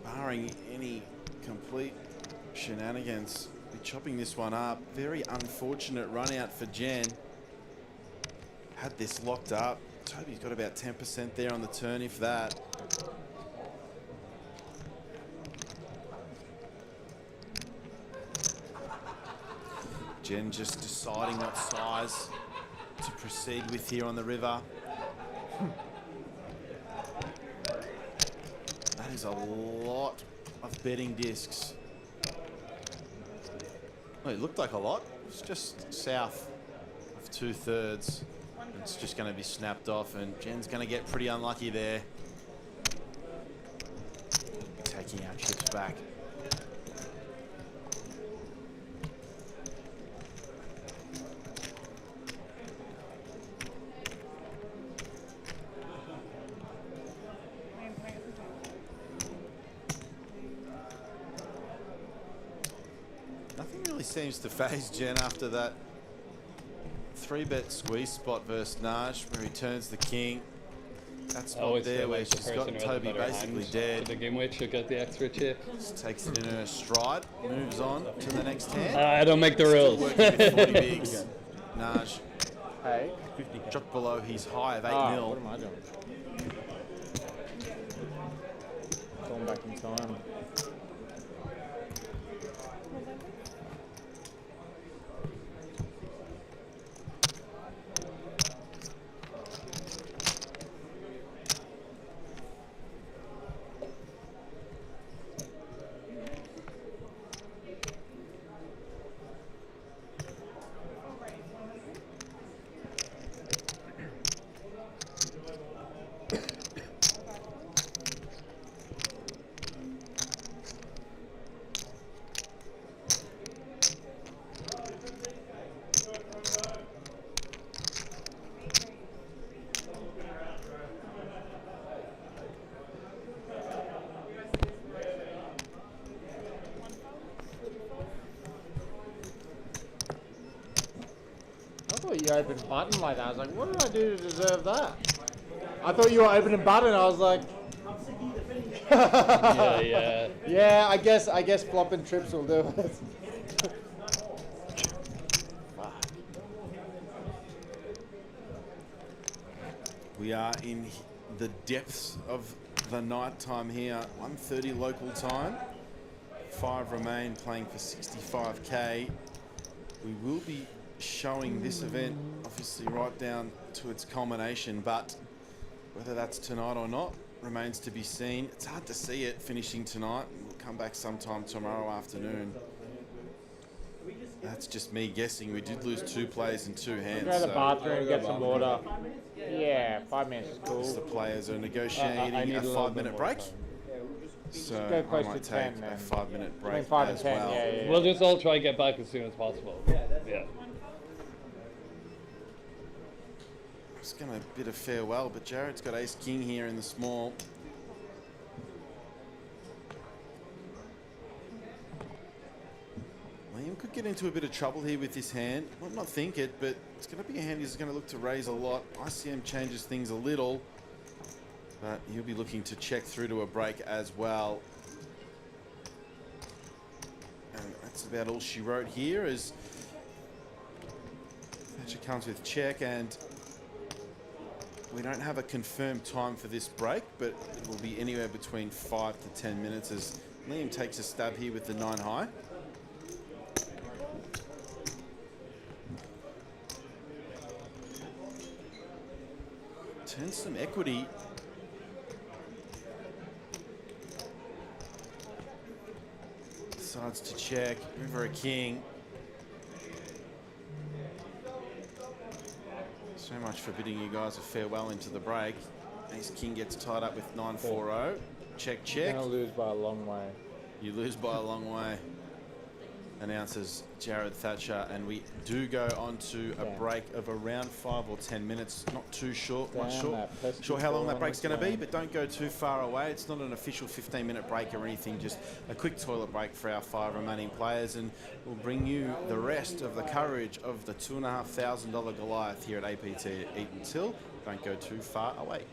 Barring any complete shenanigans, be chopping this one up. Very unfortunate run out for Jen. Had this locked up. Toby's got about 10% there on the turn, if that. Jen just deciding what size to proceed with here on the river. That is a lot of betting discs. Well, it looked like a lot. It's just south of 2/3. It's just going to be snapped off, and Jen's going to get pretty unlucky there. Taking our chips back. Nothing really seems to phase Jen after that 3-bet squeeze spot versus Naj, where he turns the king. That spot there where she's got Toby basically dead. To begin with, she'll get the extra chip. Just takes it in her stride, moves on to the next hand. I don't make the rules. Still working with 40 bigs. Naj Hey. dropped below his high of 8 Oh, mil. what am I doing? Going back in time. I thought you opened button like that. I was like, what did I do to deserve that? I thought you were opening button. I was like, Yeah. yeah. I guess flopping trips will do it. We are in the depths of the night time here. 1:30 local time. 5 remain, playing for 65k. We will be showing this event obviously right down to its culmination, but whether that's tonight or not remains to be seen. It's hard to see it finishing tonight. We'll come back sometime tomorrow afternoon. That's just me guessing. We did lose 2 players in 2 hands. Go to the bathroom, get some water. Yeah, 5 minutes is cool. The players are negotiating I need a a little 5-minute bit break. more So go I close might to take 10 a then. 5-minute break Between 5 and as 10, well. yeah. We'll just all try to get back as soon as possible. Yeah. Just going to bid a farewell, but Jared's got ace king here in the small. Liam could get into a bit of trouble here with this hand. Might not think it, but it's going to be a hand he's going to look to raise a lot. ICM changes things a little, but he'll be looking to check through to a break as well. And that's about all she wrote here, as Thatcher comes with check, and we don't have a confirmed time for this break, but it will be anywhere between 5 to 10 minutes as Liam takes a stab here with the 9 high. Turns some equity. Decides to check, river a king. So much for bidding you guys a farewell into the break. Ace king gets tied up with 9-4-0. Check, check. You're gonna lose by a long way. You lose by a long way, announces Jared Thatcher, and we do go on to a break of around 5 or 10 minutes. Not too short, not sure how long that break's going to be, but don't go too far away. It's not an official 15-minute break or anything, just a quick toilet break for our 5 remaining players, and we'll bring you the rest of the coverage of the $2,500 Goliath here at APT Eatons Hill. Don't go too far away.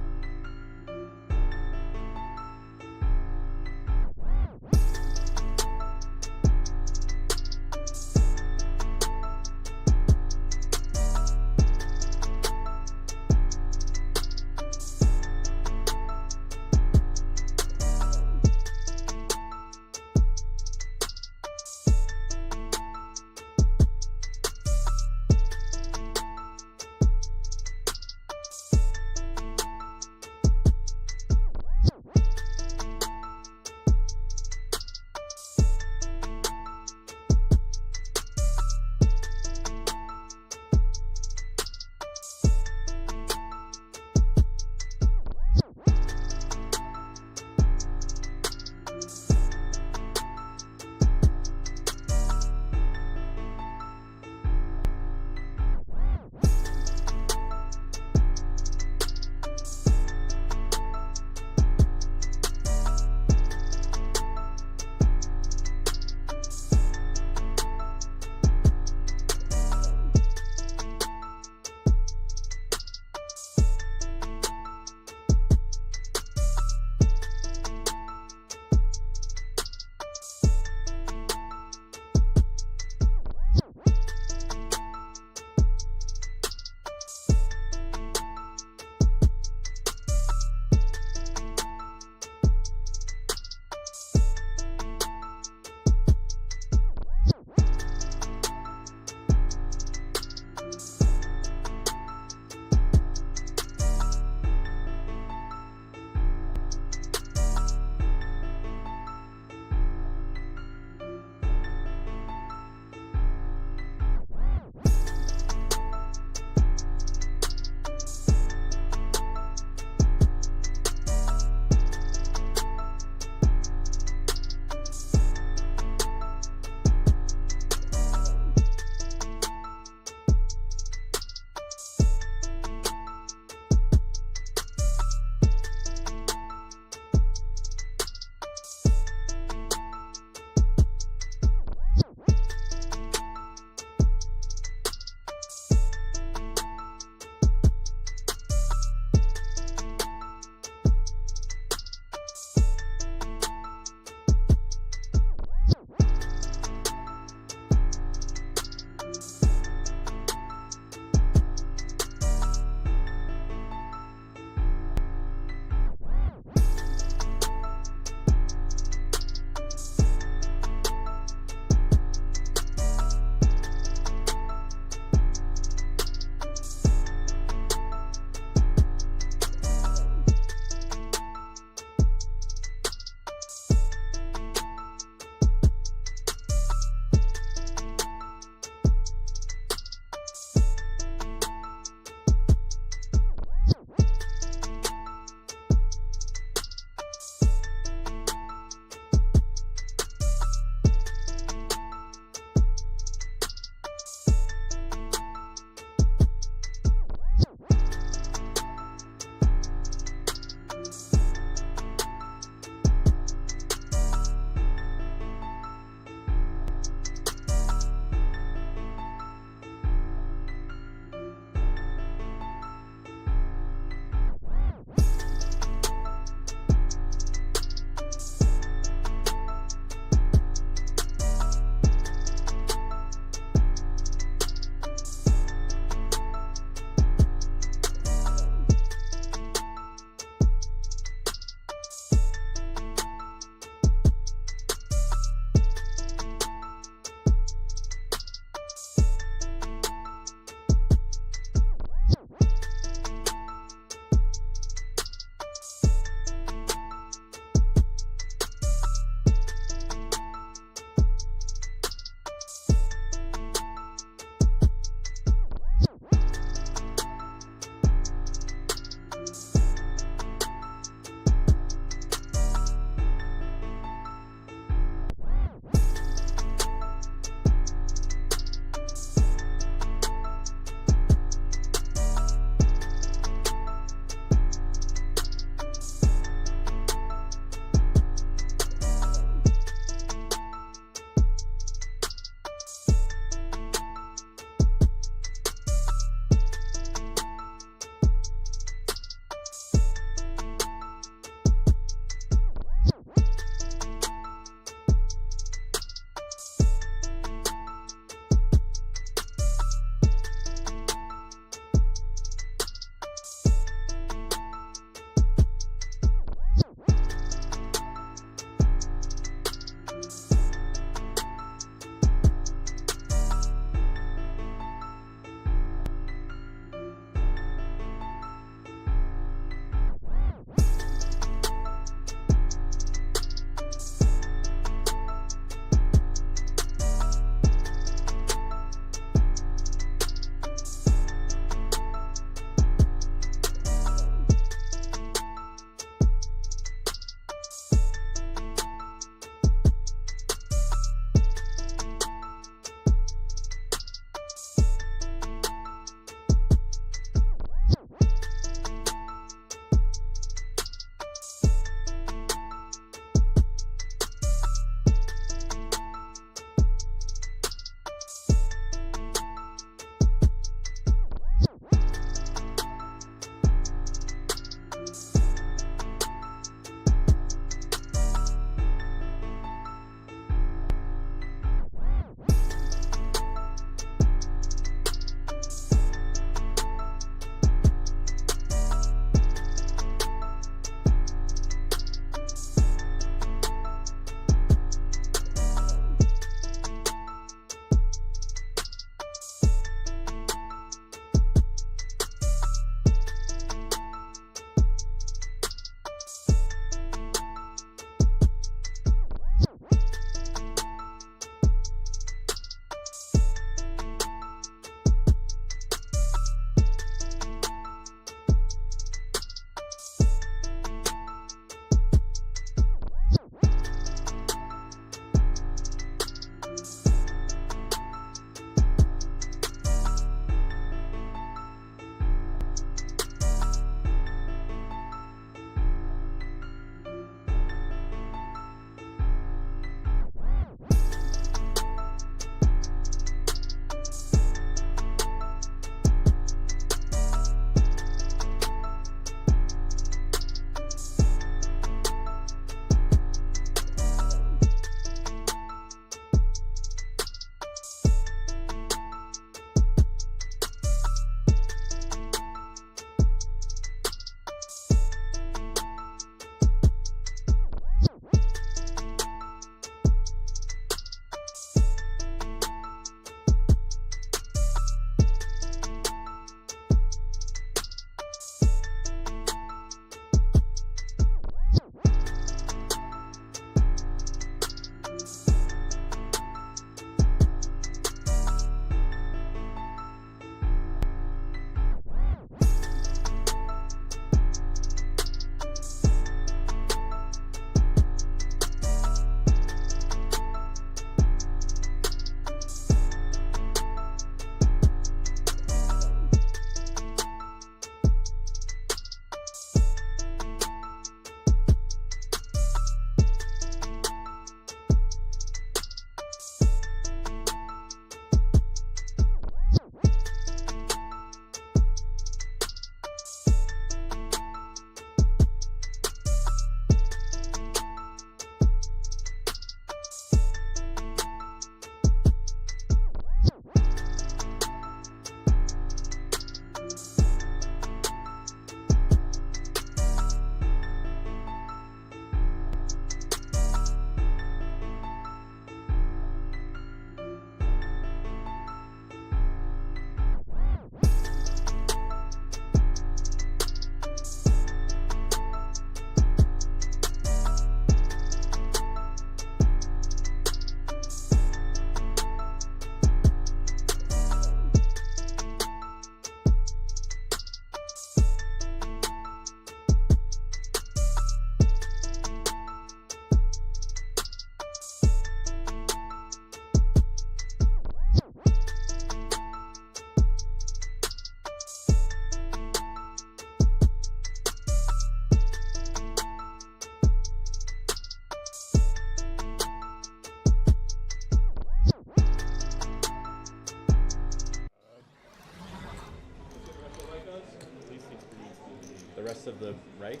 rest of the rake.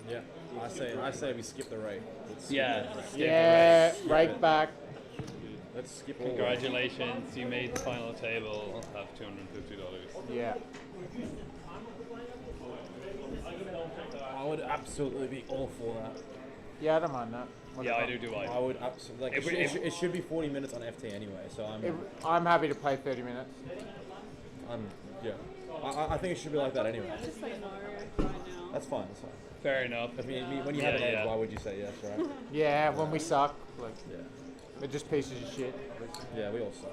Yeah, I say we skip the rake. Let's skip Yeah. it. skip Yeah, it. rake back. Let's skip all. Congratulations, you made the final table. Have $250. Yeah. I would absolutely be all for that. Yeah, I don't mind that. Yeah, I do. I would absolutely like. It should be 40 minutes on FT anyway, so I'm happy to play 30 minutes. Yeah. I think it should be like that anyway. Just say no right now. That's fine. That's fine. Fair enough. I mean, when you have an edge, why would you say yes, right? Yeah, when we suck, like, Yeah. we're just pieces of shit. Yeah, we all suck.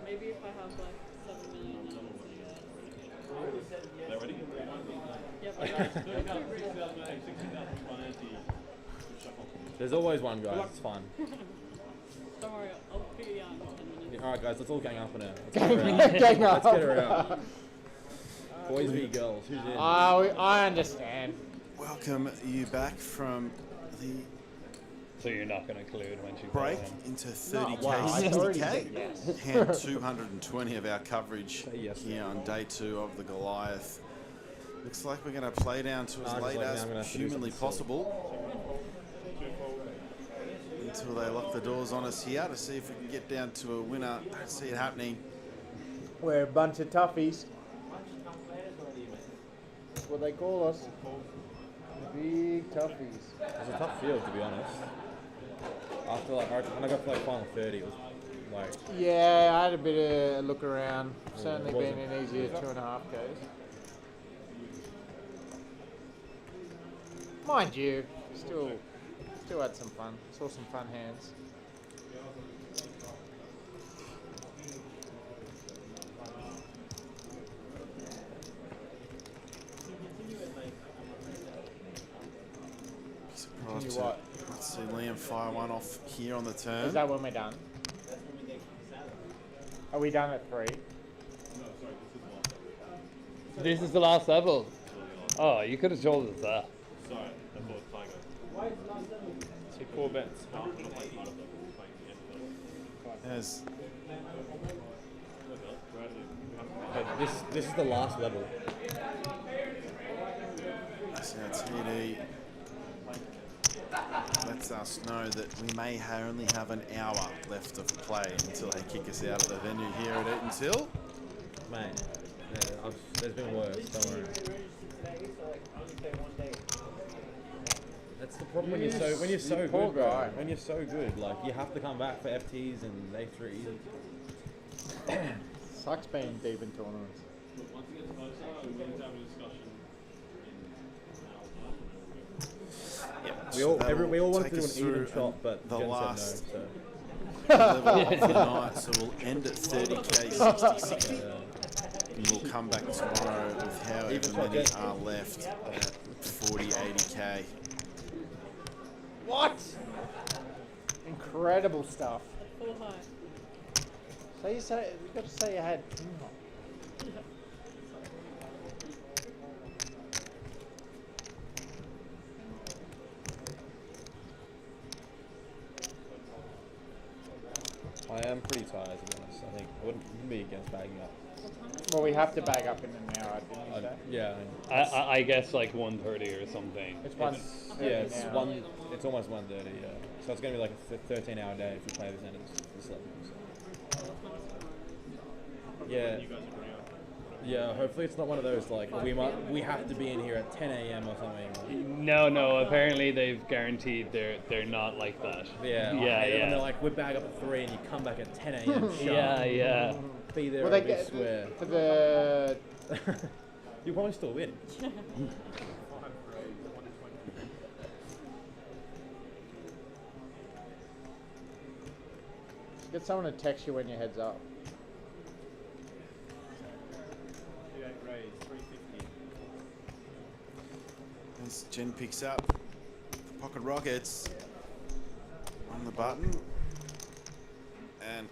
Maybe if I have like 7 million, I would say yes. They're ready? Yep. There's always one, guys. It's fine. Don't worry, I'll be in 10 minutes. All right, guys. Let's all gang up now. Gang Let's get up. her out. Boys v girls. Who's in? I understand. Welcome you back from the So you're not going to collude when she break plays him. into 30k, wow, I already 60k. said yes. Hand 220 of our coverage yes. here on day 2 of the Goliath. Looks like we're going to play down to as just late like now I'm as gonna have to do humanly something possible until they lock the doors on us here to see if we can get down to a winner. Don't see it happening. We're a bunch of toughies. That's what they call us. Big toughies. It was a tough field, to be honest. After when I got to final 30, it was like. Yeah, I had a bit of a look around. Certainly it been wasn't- an easier 2.5 Ks. Mind you, still had some fun. Saw some fun hands. Surprised You to what? not see Liam fire one off here on the turn. Is that when we're done? Are we done at 3? This is the last level. Oh, you could have told us that. Sorry, that's what it's like. See 4 bets. As This is the last level. so TD lets us know that we may only have an hour left of play until they kick us out of the venue here at Eatons Hill. Mate, there's been worse, don't worry. That's the problem when you're so poor good, bro. guy. When you're so good, like you have to come back for FTs and A3s. Sucks being deep in tournaments. Once it gets closer, we're going to have a discussion in an hour's We all wanted to take do us an even through shot, but the Jen last said no. level of the night, so we'll end at 30k, 60, 60. And we'll come back tomorrow with however many are left at 40, 80k. What? Incredible stuff. Full high. So you say we got to say you had. I am pretty tired, to be honest. I think I wouldn't be against bagging up. Well, we have to bag up in an hour, didn't you say? Yeah, I guess like 1:30 or something. It's one. it's now. one. It's almost 1:30. Yeah, so it's gonna be like a 13-hour day if we play this end of this level. So. Yeah. Yeah, hopefully it's not one of those like we have to be in here at 10 a.m. or something. No. Apparently they've guaranteed they're not like that. Yeah. And they're like, we bag up at 3 and you come back at 10 a.m. sharp. Yeah. Be there, Well, or they we get swear. for the. You'll probably still win. Get someone to text you when your head's up. As Jen picks up the pocket rockets on the button and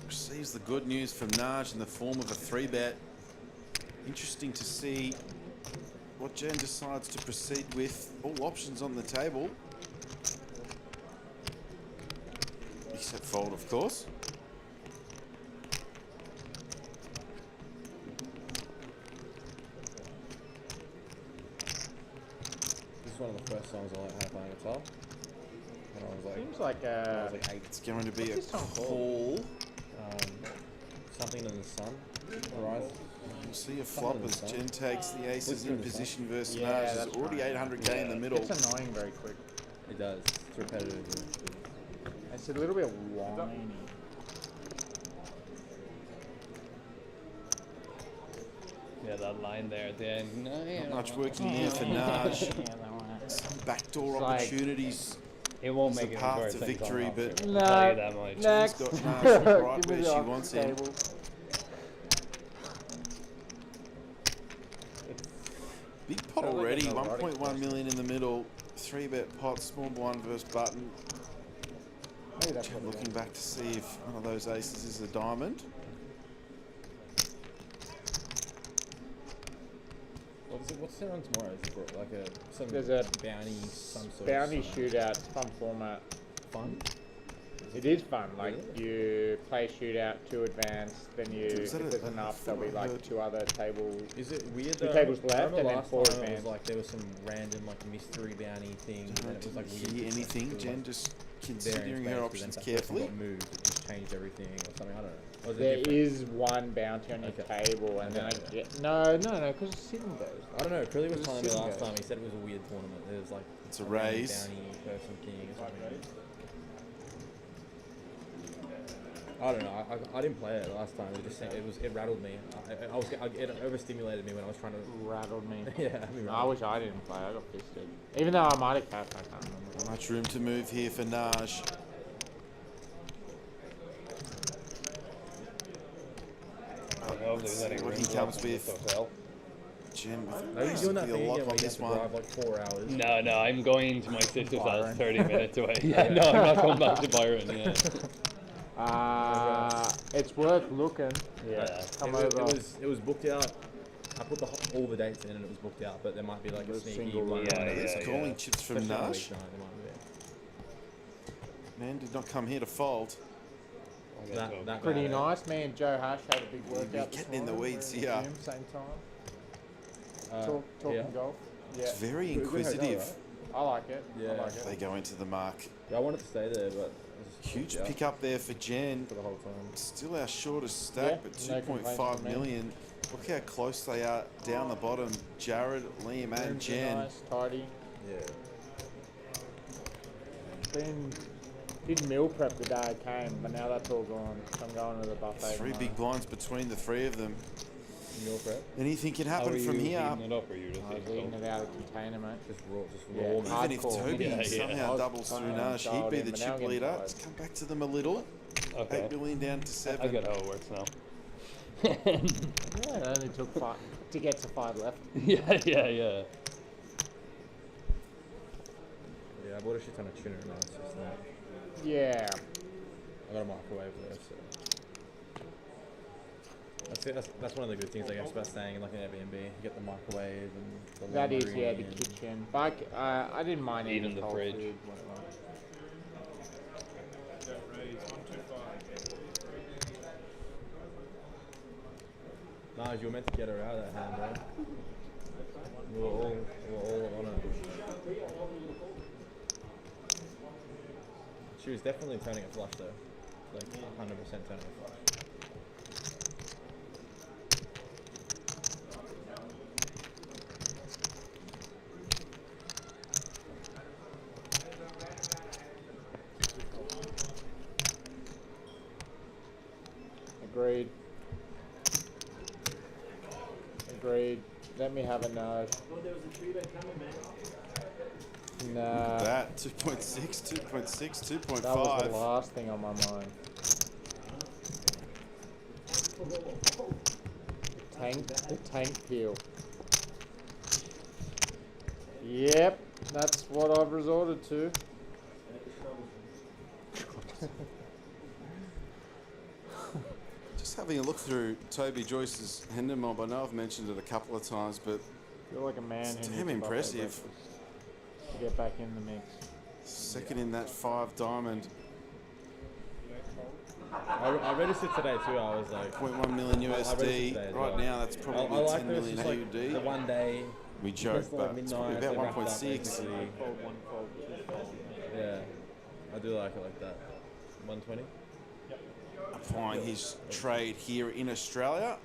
receives the good news from Naj in the form of a 3-bet. Interesting to see what Jen decides to proceed with. All options on the table. Except fold, of course. one of the first songs I learned how to play guitar. And I was like, Seems like I was like 8. It's going to be a What's this song call. Something in the sun. Horizon. We'll see a flop as Jen takes the aces in position versus Yeah, Naj. There's that's already right. 800k in the middle. It's annoying very quick. It does. It's repetitive. Yeah. It's a little bit whiny. Yeah, that line there at the end. No, yeah. Not much working here for Naj. Yeah, that one. Some backdoor It's like- opportunities. It won't It's make a it path worse to things victory, on but offer, No. I'll tell you that much. Next. She's got Naj right Give me where the she off wants the him. table. Big pot Sounds like already, an erotic 1.1 million in the middle. 3-bet pot, small blind versus button. Maybe that's what it Looking back to see if one of those aces is a diamond. What's there on tomorrow? Is it like some There's a bounty, some sort bounty of shootout, fun format. fun? It is fun. Like you play shootout, 2 advance, then you, if Is that there's a- enough, there'll be I like heard- 2 other tables. Is it weird? 2 though? tables I left, remember and then last 4 time it advance. was like there was some random like mystery bounty thing, and then it was like weird. Hear like, anything? it was, Jen like, just variance considering based, her but options then if that person carefully. got moved, it just changed everything or something. I don't know. Or was it There different? is one bounty on your Okay. table, and then I Okay. get no, because it's sitting goes. I don't know. Curly was It was telling me sitting last goes. time. He said it was a weird tournament. There was like It's a random raise. bounty person thing or something. I don't know. I didn't play it last time. It rattled me. It overstimulated me when I was trying to. Rattled me. Yeah, I mean, I wish I didn't play. I got fisted. Even though I might have capped, I can't remember. Much room to move here for Naj. I don't know if there's any What room he for comes us in this with. hotel. Jen Are you doing that basically a thing lock again on where you this have to one. drive like 4 hours? No, I'm going to my sister's house Byron. 30 minutes away. Yeah, no, I'm not going back to Byron, yeah. It's worth looking. Yeah. Come over. It was booked out. I put all the dates in and it was booked out, but there might be like a The sneaky single one. Yeah, There's yeah, calling chips from Especially on a Naj. weeknight, there might be. Man did not come here to fold. That Pretty guy, nice. Me and Joe Hash had a big workout this getting in the morning. weeds We were in the here. gym, same time. Talking yeah. golf. Yeah. It's very Good hotel, inquisitive. right? I like it. I Yeah. like They it. go into the mark. Yeah, I wanted to stay there, but it was Huge booked out pick up there for Jen. for the whole time. Still our shortest stack, Yeah, but no complaints 2.5 from me. million. Look how close they are down the bottom. Jared, Liam, and Rooms are Jen. nice, tidy. Yeah. Did meal prep the day I came, but now that's all gone. So I'm going to the buffet. 3 big blinds between the 3 of them. Meal prep. Anything can How happen are you from here. heating it up, or you just I was eating eating it it out of the container, mate. Just raw, just Yeah. raw. Even if Hardcore. Toby Yeah, yeah. somehow I was doubles through kinda Nash, he'd dialed be in, the but now chip I'm getting leader. tired. Let's come back to them a little. Okay. 8 million down to 7. I get how it works now. Yeah, it only took 5 to get to 5 left. yeah. Yeah, I bought a shit ton of tuna and now it's just like, Yeah. I got a microwave there, so. That's it. That's one of the good things I guess about staying in like an Airbnb. You get the microwave and the That is, laundry yeah, the and- kitchen. But I didn't mind Eat eating in the cold fridge. food, whatever. Nah, you were meant to get her out of that hand, bro. We were all on it. She was definitely turning a flush though. Like 100% turning a flush. Agreed. Agreed. Let me have a nudge. Nah. That 2.6, 2.6, That was the 2.5. last thing on my mind. The tank peel. Yep, that's what I've resorted to. Just having a look through Toby Joyce's Hender Mob. I know I've mentioned it a couple of times, but Feel like a man It's who damn needs a buffet impressive. breakfast to get back in the mix. second in that 5 diamond. I registered today too. I was like, 0.1 million I registered USD. today as Right well. now, that's I probably like 10 that it's million just like the AUD. one day We joke, It's like but it's midnight, probably they about wrapped up 1.6. basically. Yeah, I do like it like that. 120. Applying his trade here in Australia.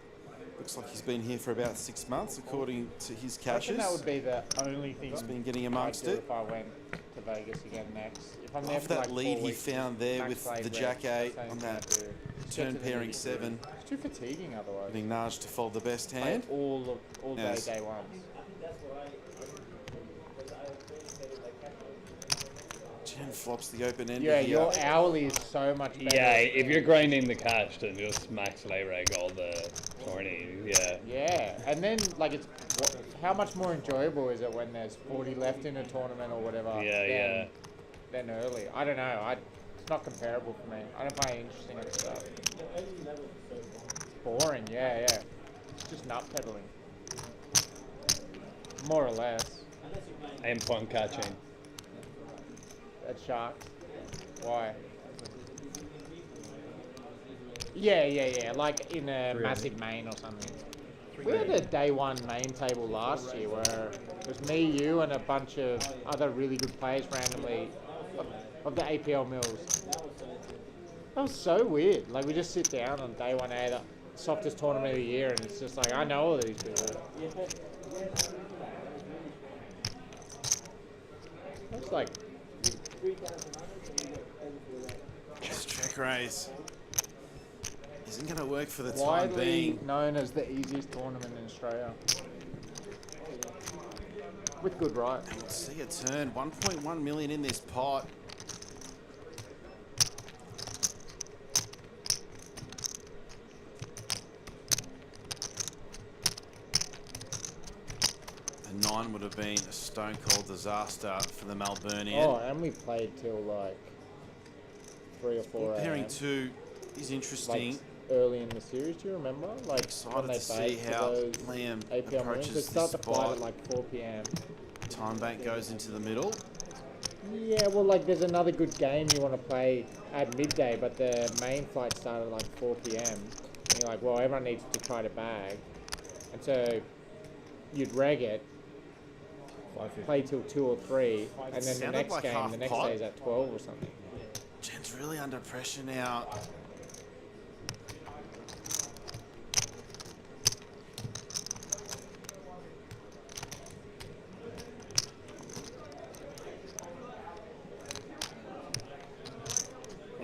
Looks like he's been here for about 6 months, according to his I reckon catches. that would be the only thing He's been getting I'd amongst do it. if I went to Vegas again next. If I'm there Love for that like 4 lead he weeks, found there max with play the reps, Jack 8 that's the on only that thing I'd do. Just turn get to the pairing nitty-gritty. 7. It's too fatiguing otherwise. Getting Naj to fold the best hand. Like all day, Yes. day ones. Jen flops the open end Yeah, here. your hourly is so much better. Yeah, if you're grinding the cash, then just max lay reg all the tourney. Yeah. Yeah, and then like how much more enjoyable is it when there's 40 left in a tournament or whatever? Yeah, than early. I don't know. It's not comparable for me. I don't find it interesting other stuff. Boring. Yeah. It's just nut peddling. More or less. I'm punk catching. At sharks. Why? Yeah. Like in a massive main or something. We had a day one main table last year where it was me, you, and a bunch of other really good players randomly of the APL mills. That was so weird. Like we just sit down on day 1A, the softest tournament of the year, and it's just like I know all these people. It's like This check raise isn't going to work for the time widely being. known as the easiest tournament in Australia. With good right. And we'll see a turn. 1.1 million in this pot. A 9 would have been a stone cold disaster for the Melburnian. Oh, and we played till like 3 or 4 Pairing a.m. 2 is interesting. Like early in the series, do you remember? Like Excited when they to see played for how those Liam APL wins. approaches They start this the flight spot. at like 4 p.m. Time bank goes into the middle. Yeah, well, like there's another good game you want to play at midday, but the main flight started at like 4 p.m. And you're like, well, everyone needs to try to bag, and so you'd reg it, play till 2 or 3, and then the sounded next like game, half the next pot. day is at 12 or something. Jen's really under pressure now.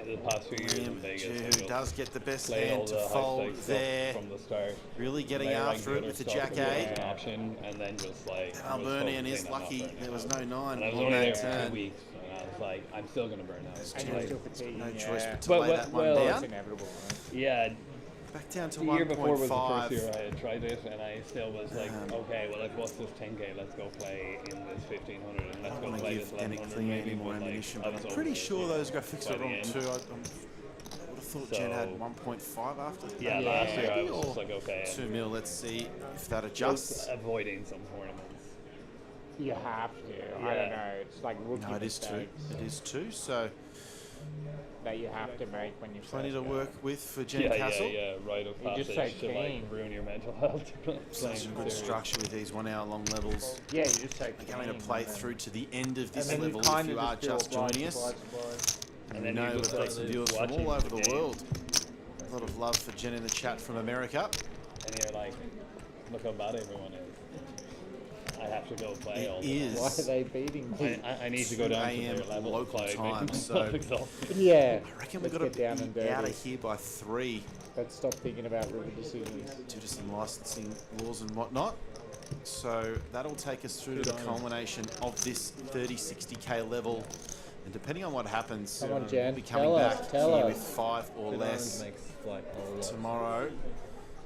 The past few years in Vegas, Who I just does get the best played all hand to the high fold stakes stuff there. from the start. Really getting Play, like, after it other with the stuff Jack was 8. an option, and then just like Melburnian is lucky there was no 9 And I was on only there that for turn. 2 weeks, and I was like, I'm still gonna burn out. And you're still fatiguing, No yeah. choice but to But lay that one well, It's down. inevitable, right? Yeah, Back down to the year before was the 1.5. first year I had tried it, and I still was like, okay, well, I've lost this 10k, let's go play in this 1500, and let's I go want to play give this Danik 1100 Clean maybe, any more but like, ammunition, I but was I'm pretty over sure it those graphics by are the wrong end. too. I would have thought Jen had 1.5 after. Yeah, that, last year I maybe, was or just like, okay. 2 mil, let's see if that Just adjusts. avoiding some tournaments. You have to. I Yeah. don't know. It's like rookie No, it is 2. mistakes It is 2, so that you have to make when you plenty first to go. work with for Jen Yeah, Castle. right of You're just passage so to like keen. ruin your mental health. Such a good structure with these 1 hour long levels. Yeah, you just take. We're going to play through to the end of this and then level you kind if you of are just joining us. And And then we know you we've just got like some viewers from watching all over the the game. world. A lot of love for Jen in the chat from America. And you're like, look how bad everyone is. I have to go play all It the is Why are they beating me? I need to go 2 down to a.m. their level local to play, time, make so myself exhausted. Yeah. I reckon Let's we've got get down and to be out dirty. of here by 3 Let's stop thinking about river decisions. due to some licensing laws and whatnot. So that'll take us through to the culmination of this 30-60k level. And depending on what happens, Come on, we'll Jen, be coming tell back us, tell here us. with 5 or less Makes like a lot. tomorrow.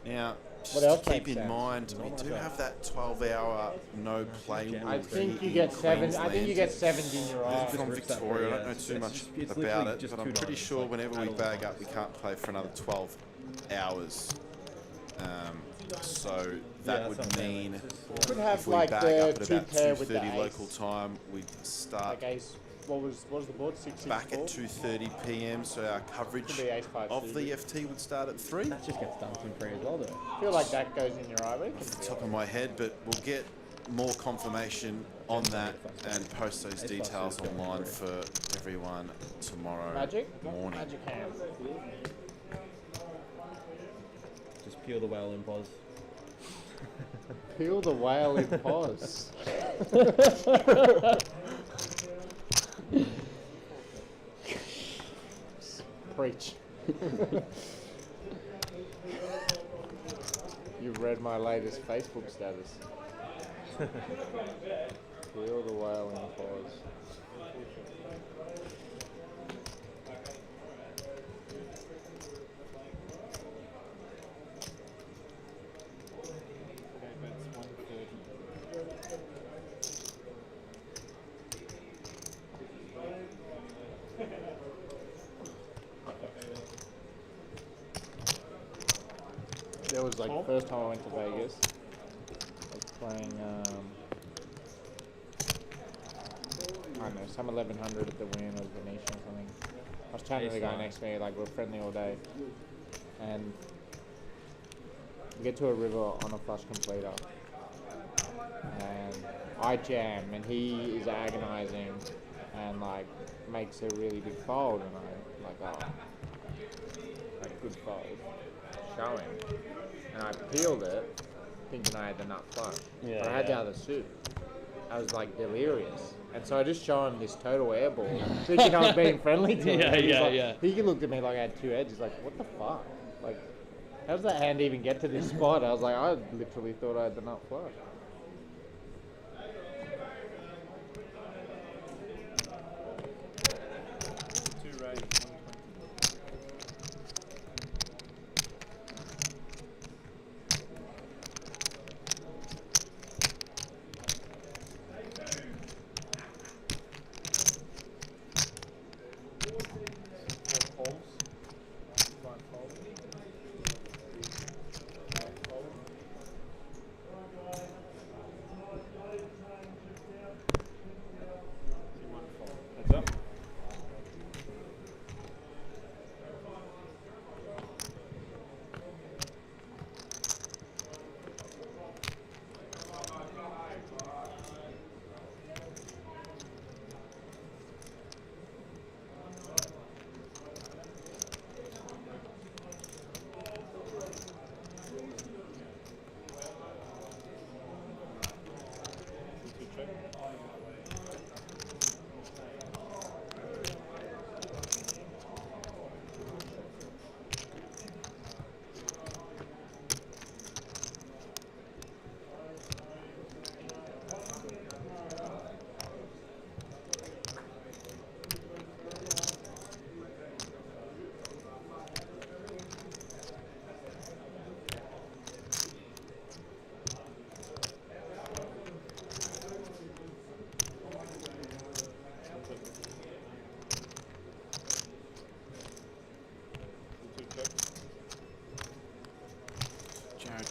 Now, just What else to keep makes in sense? mind, we do have that 12-hour no play rule. I think you in get 7. I think you Queensland. get 7 in your I'm eyes. from rips that Victoria. I way, don't know yeah. too much It's about literally it, just but I'm pretty $2, sure like, whenever we paddle bag on. up, we can't play for another 12 hours. So that Yeah, would that's not bad, mean Could if have we like bag the up at 2 about pair with the 2:30 ace. local time, we start Like ace. What was the board? 6 back at 2:30 p.m. So our coverage Could be ace 5 of the suited. FT would start at 3. That just gets dumped in free as well, though. I feel like that goes in your eye. But it can Off the be top of my head, but we'll get more confirmation on that and post those details online for everyone tomorrow morning. Magic hand. Just peel the whale in pause. Peel the whale in pause. Preach. You've read my latest Facebook status. Peel the whale in pause. That was like the first time I went to Vegas. I was playing, I don't know, some 1100 at the Win or Venetian or something. I was chatting to the guy next to me, like we were friendly all day. And we get to a river on a flush completer. And I jam and he is agonizing and like makes a really big fold and I'm like, oh, like good fold. Show him. And I peeled it, thinking I had the nut flush. Yeah, but I had the other suit. I was like delirious. And so I just show him this total airball, thinking I was being friendly to him. He looked at me like I had two edges, like, what the fuck? Like, how does that hand even get to this spot? I was like, I literally thought I had the nut flush.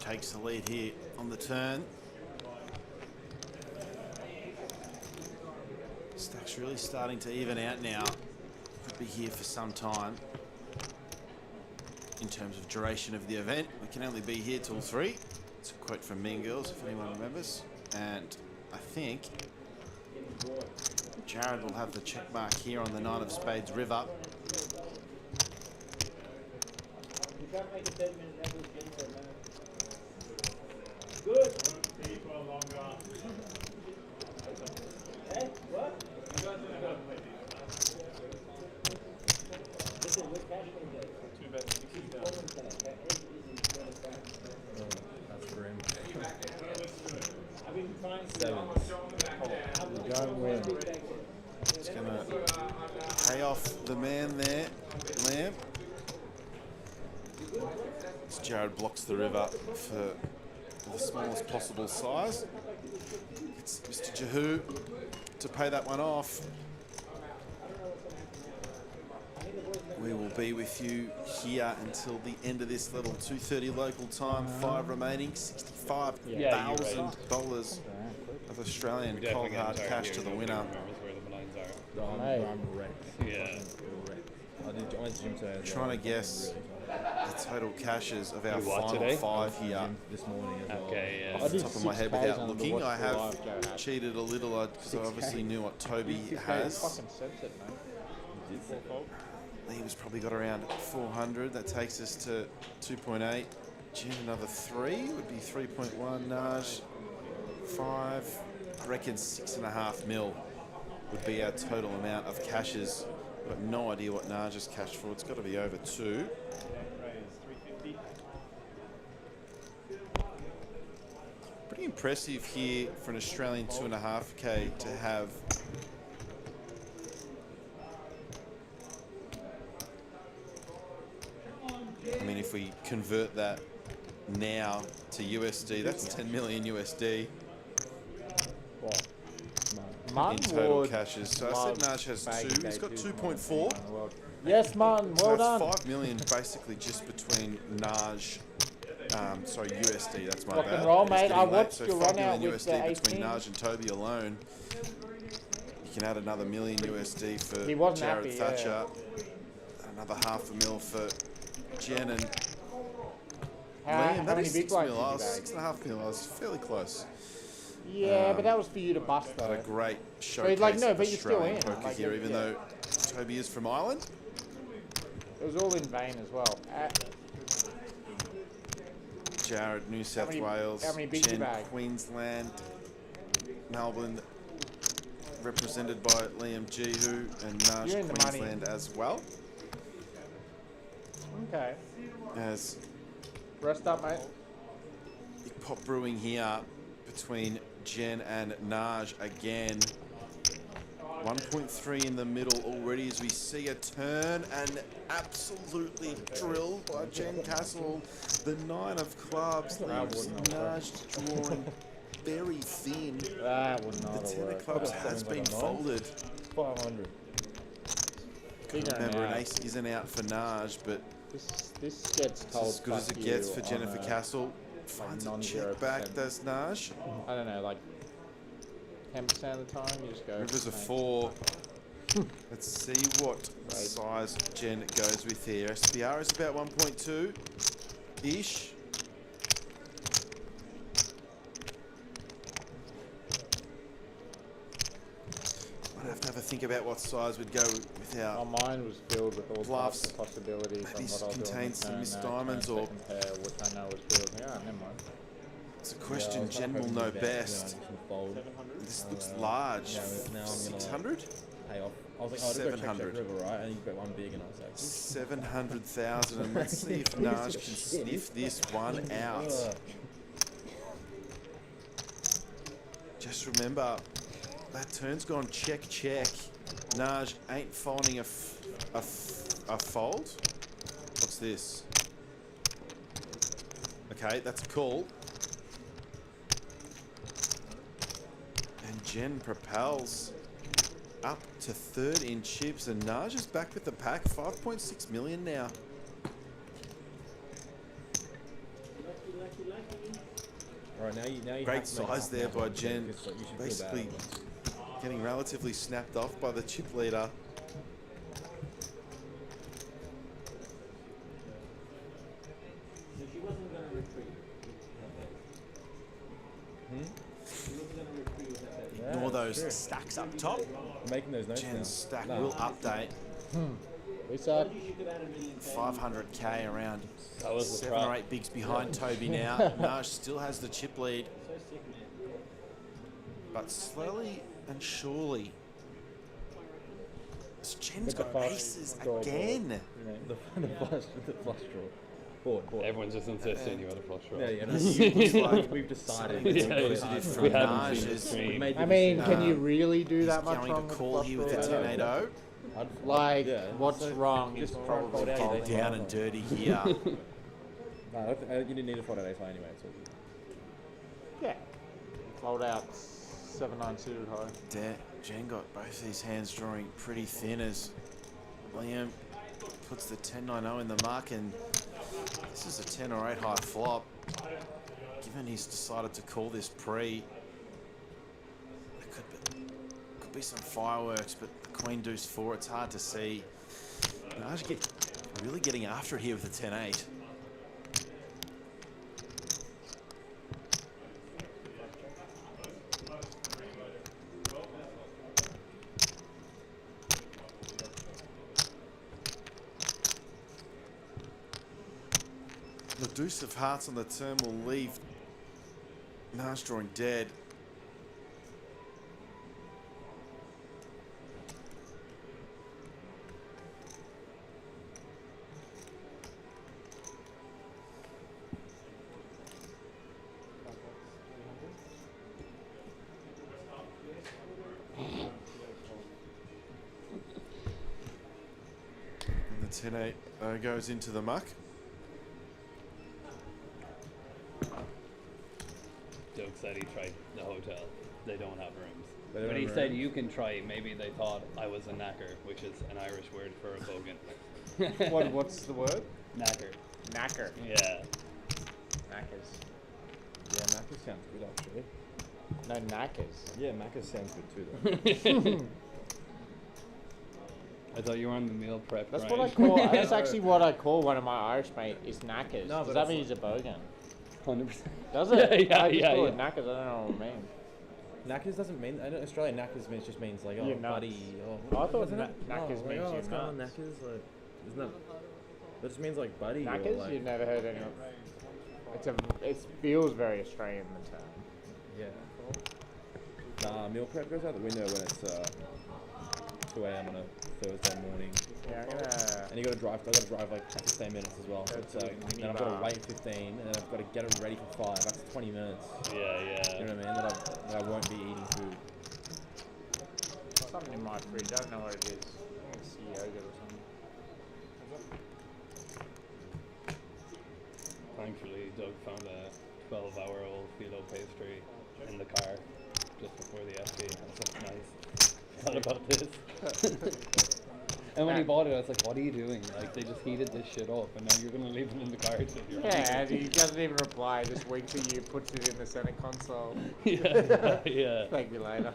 Takes the lead here on the turn. Stack's really starting to even out now. Could be here for some time. In terms of duration of the event, we can only be here till 3. It's a quote from Mean Girls, if anyone remembers. And I think Jared will have the check mark here on the 9 of Spades river. You can't make a 10-minute average game for a minute. Good. Hey, what? Listen, with cash for the day. 2 bets, 60,000. That's grim. I've been trying to... You don't win. It's going to pay off the man there, Lamb. As Jared blocks the river for the smallest possible size. It's Mr. Jahoo to pay that one off. We will be with you here until the end of this level. 2:30 local time, 5 remaining, $65,000 of Australian cold hard cash to the winner. I'm wrecked. Yeah. I went to the gym today. Trying to guess the total cashes of our You what final today? 5 here. This morning as well. Okay, yeah. Off the top of my head without 6Ks on the looking, watch I for have live, Joe had. cheated a little because I obviously knew what Toby 6K has. fucking sent it, man. Liam's probably got around 400. That takes us to 2.8. Jen, another 3 would be 3.1. Naj, 5. I reckon 6.5 mil would be our total amount of cashes. I've got no idea what Naj has cashed for. It's got to be over 2. Pretty impressive here for an Australian 2.5K to have. I mean, if we convert that now to USD, that's 10 million USD in total cashes. So I said Naj has 2. He's got 2.4. Yes, Martin. Well So done. it's 5 million basically just between Naj. Sorry, USD. That's my Rock bad. and roll, It's mate. getting I late. watched So your 5 run out million with USD the between 18. Naj and Toby alone. You can add another million USD for He wasn't Jared happy, Thatcher. Another $500,000 for Jen and Liam. How That many is big 6 ones mil. did I you was bag? 6.5 mil. I was fairly close. Yeah, but that was for you to bust, But though. a great showcase like, no, of but you're still Australian in. poker Like, here, even yeah. though Toby is from Ireland. It was all in vain as well. Jared, New South Wales. how many big you Jen, bag? Queensland. Melbourne, represented by Liam Jihu and Naj, You're in the money. Queensland as well. Okay. As Rest up, mate. Big Pop Brewing here between Jen and Naj again. 1.3 in the middle already as we see a turn and absolutely drilled by Jen Castle. The 9 of clubs leaves Naj drawing very thin. That would not The have 10 of worked. clubs has been folded. 500. Remember, an ace isn't out for Naj, but This gets it's told as good as it fuck gets you for on Jennifer a, Castle. Finds a non-zero check back, percent. does Naj. I don't know, like 10% of the time you just go. Rivers a mate. 4. Let's see what size Jen goes with here. SPR is about 1.2-ish. I'd have to have a think about what size would go with our My mind was filled with all bluffs. types of possibilities Maybe on what I'll do on the contains some turn, missed turn diamonds or- second pair, which I know was filled. Yeah, never mind. It's a question Jen will know best. This looks large. Now I'm gonna 600? pay off. I was like, oh, just go check 700. River, right? And you bet one big, and I was like, 700,000, and let's see if Naj can sniff this one out. Just remember, that turn's gone check. Naj ain't folding a fold. What's this? Okay, that's a call. And Jen propels up to 3rd in chips, and Naj is back with the pack. 5.6 million now. all right, now you Great have to make size it there up, by man, Jen. because, like, you should feel Basically bad otherwise. getting relatively snapped off by the chip leader. So she wasn't going to retreat. She wasn't going to retreat with that. Yeah, Ignore those true. stacks up top. I'm making those notes now. Jen's stack No. will update. We said She could add a million. 500k around. That was the 7 trap. or 8 bigs behind Toby now. Naj still has the chip lead, So sick, man. but slowly and surely. Jen's With the got flush aces draw again. The flush draw. Board. Everyone's just insisting you had a flush draw. Yeah, no, Seems like we've decided. something Yeah, that's yeah. positive We from haven't Naj seen the is stream. made the I mean, decision. can you really do he's that much going wrong to call here with a flush draw? 10-8-0. Like, Yeah, what's so wrong? just Just fold probably out, fold yeah. Down and dirty here. No, you didn't need a fold out ace high anyway. So Yeah. Fold out 7-9 suited high. Jen got both these hands drawing pretty thin as Liam puts the 10-9-0 in the muck, and this is a 10 or 8 high flop. Given he's decided to call this pre, there could be some fireworks, but the Queen Deuce 4, it's hard to see. Naj Really getting after it here with the 10-8. The deuce of hearts on the turn will leave Nash drawing dead. And the 10-8 goes into the muck. Doug said he tried the hotel. They don't have rooms. They don't But he have said rooms. you can try. Maybe they thought I was a knacker, which is an Irish word for a bogan. What's the word? Knacker. Knacker. Yeah. Knackers. Yeah, Macca's sounds good actually. No knackers. Yeah, Macca's sounds good too though. I thought you were on the meal prep. That's Brian. what I call. That's actually what I call one of my Irish mate is knackers. No, Does but that it's mean he's a bogan? 100%. Does it? Yeah, I just yeah, call yeah. it knackers. I don't know what it means. Knackers doesn't mean, I know Australian knackers means just means like, oh, You're nuts. buddy. Oh, I thought doesn't it? knackers Oh, means like, oh, you're what's going on, nuts. knackers? Like, isn't that, that just means like buddy. Or Knackers? like, You've never heard any of it feels very Australian, the term. yeah. Nah, meal prep goes out the window when it's 2 a.m. on a Thursday morning. Yeah, I'm gonna... And you gotta drive, I've got to drive like 15 minutes as well. So it's like, then I've got to wait 15 and then I've got to get it ready for 5. That's 20 minutes. Yeah, yeah. You know what I mean? That I won't be eating food. Something in my fridge. I don't know what it is. I think it's yogurt or something. Thankfully, Doug found a 12-hour-old phyllo pastry in the car just before the FP. I was like, nice. Thought about this. And when he bought it, I was like, what are you doing? Like, they just heated this shit up, and now you're going to leave it in the car. So you're Yeah, and he doesn't even reply. Just winks at you, puts it in the center console. Yeah, yeah. Thank me later.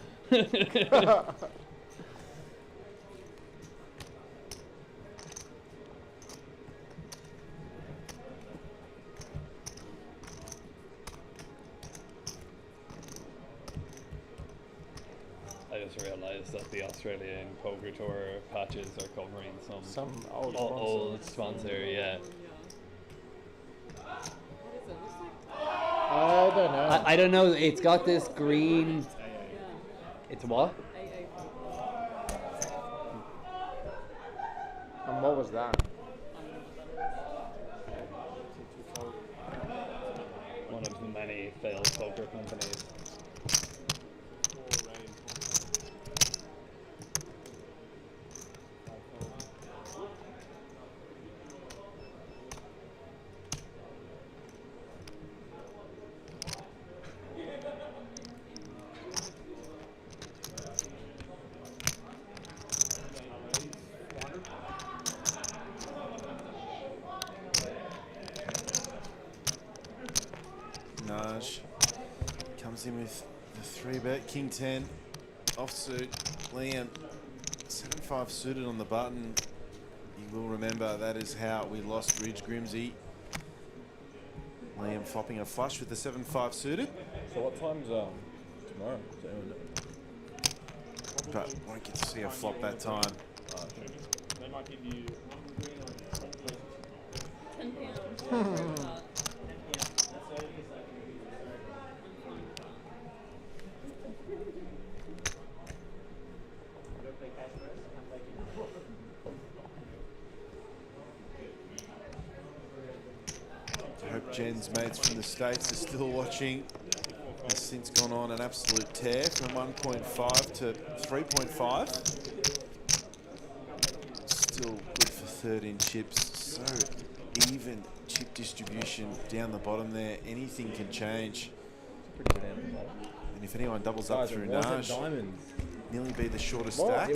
I just realised that the Australian Poker Tour patches are covering some old sponsor, yeah. I don't know. I don't know, it's got this green... It's what? And what was that? One of the many failed poker companies. Naj comes in with the 3-bet, King 10, offsuit, Liam, 7-5 suited on the button. You will remember that is how we lost Ridge Grimsey. Liam flopping a flush with the 7-5 suited. So what time's tomorrow? Does anyone know? But won't get to see a flop that time. They might give you 10 p.m. I hope Jen's mates from the States are still watching. Has since gone on an absolute tear from 1.5 to 3.5. Still good for 13 chips. So even chip distribution down the bottom there. Anything can change. Pretty good end. And if anyone doubles up Guys, through it wasn't Naj, diamonds. nearly be the shortest What? stack.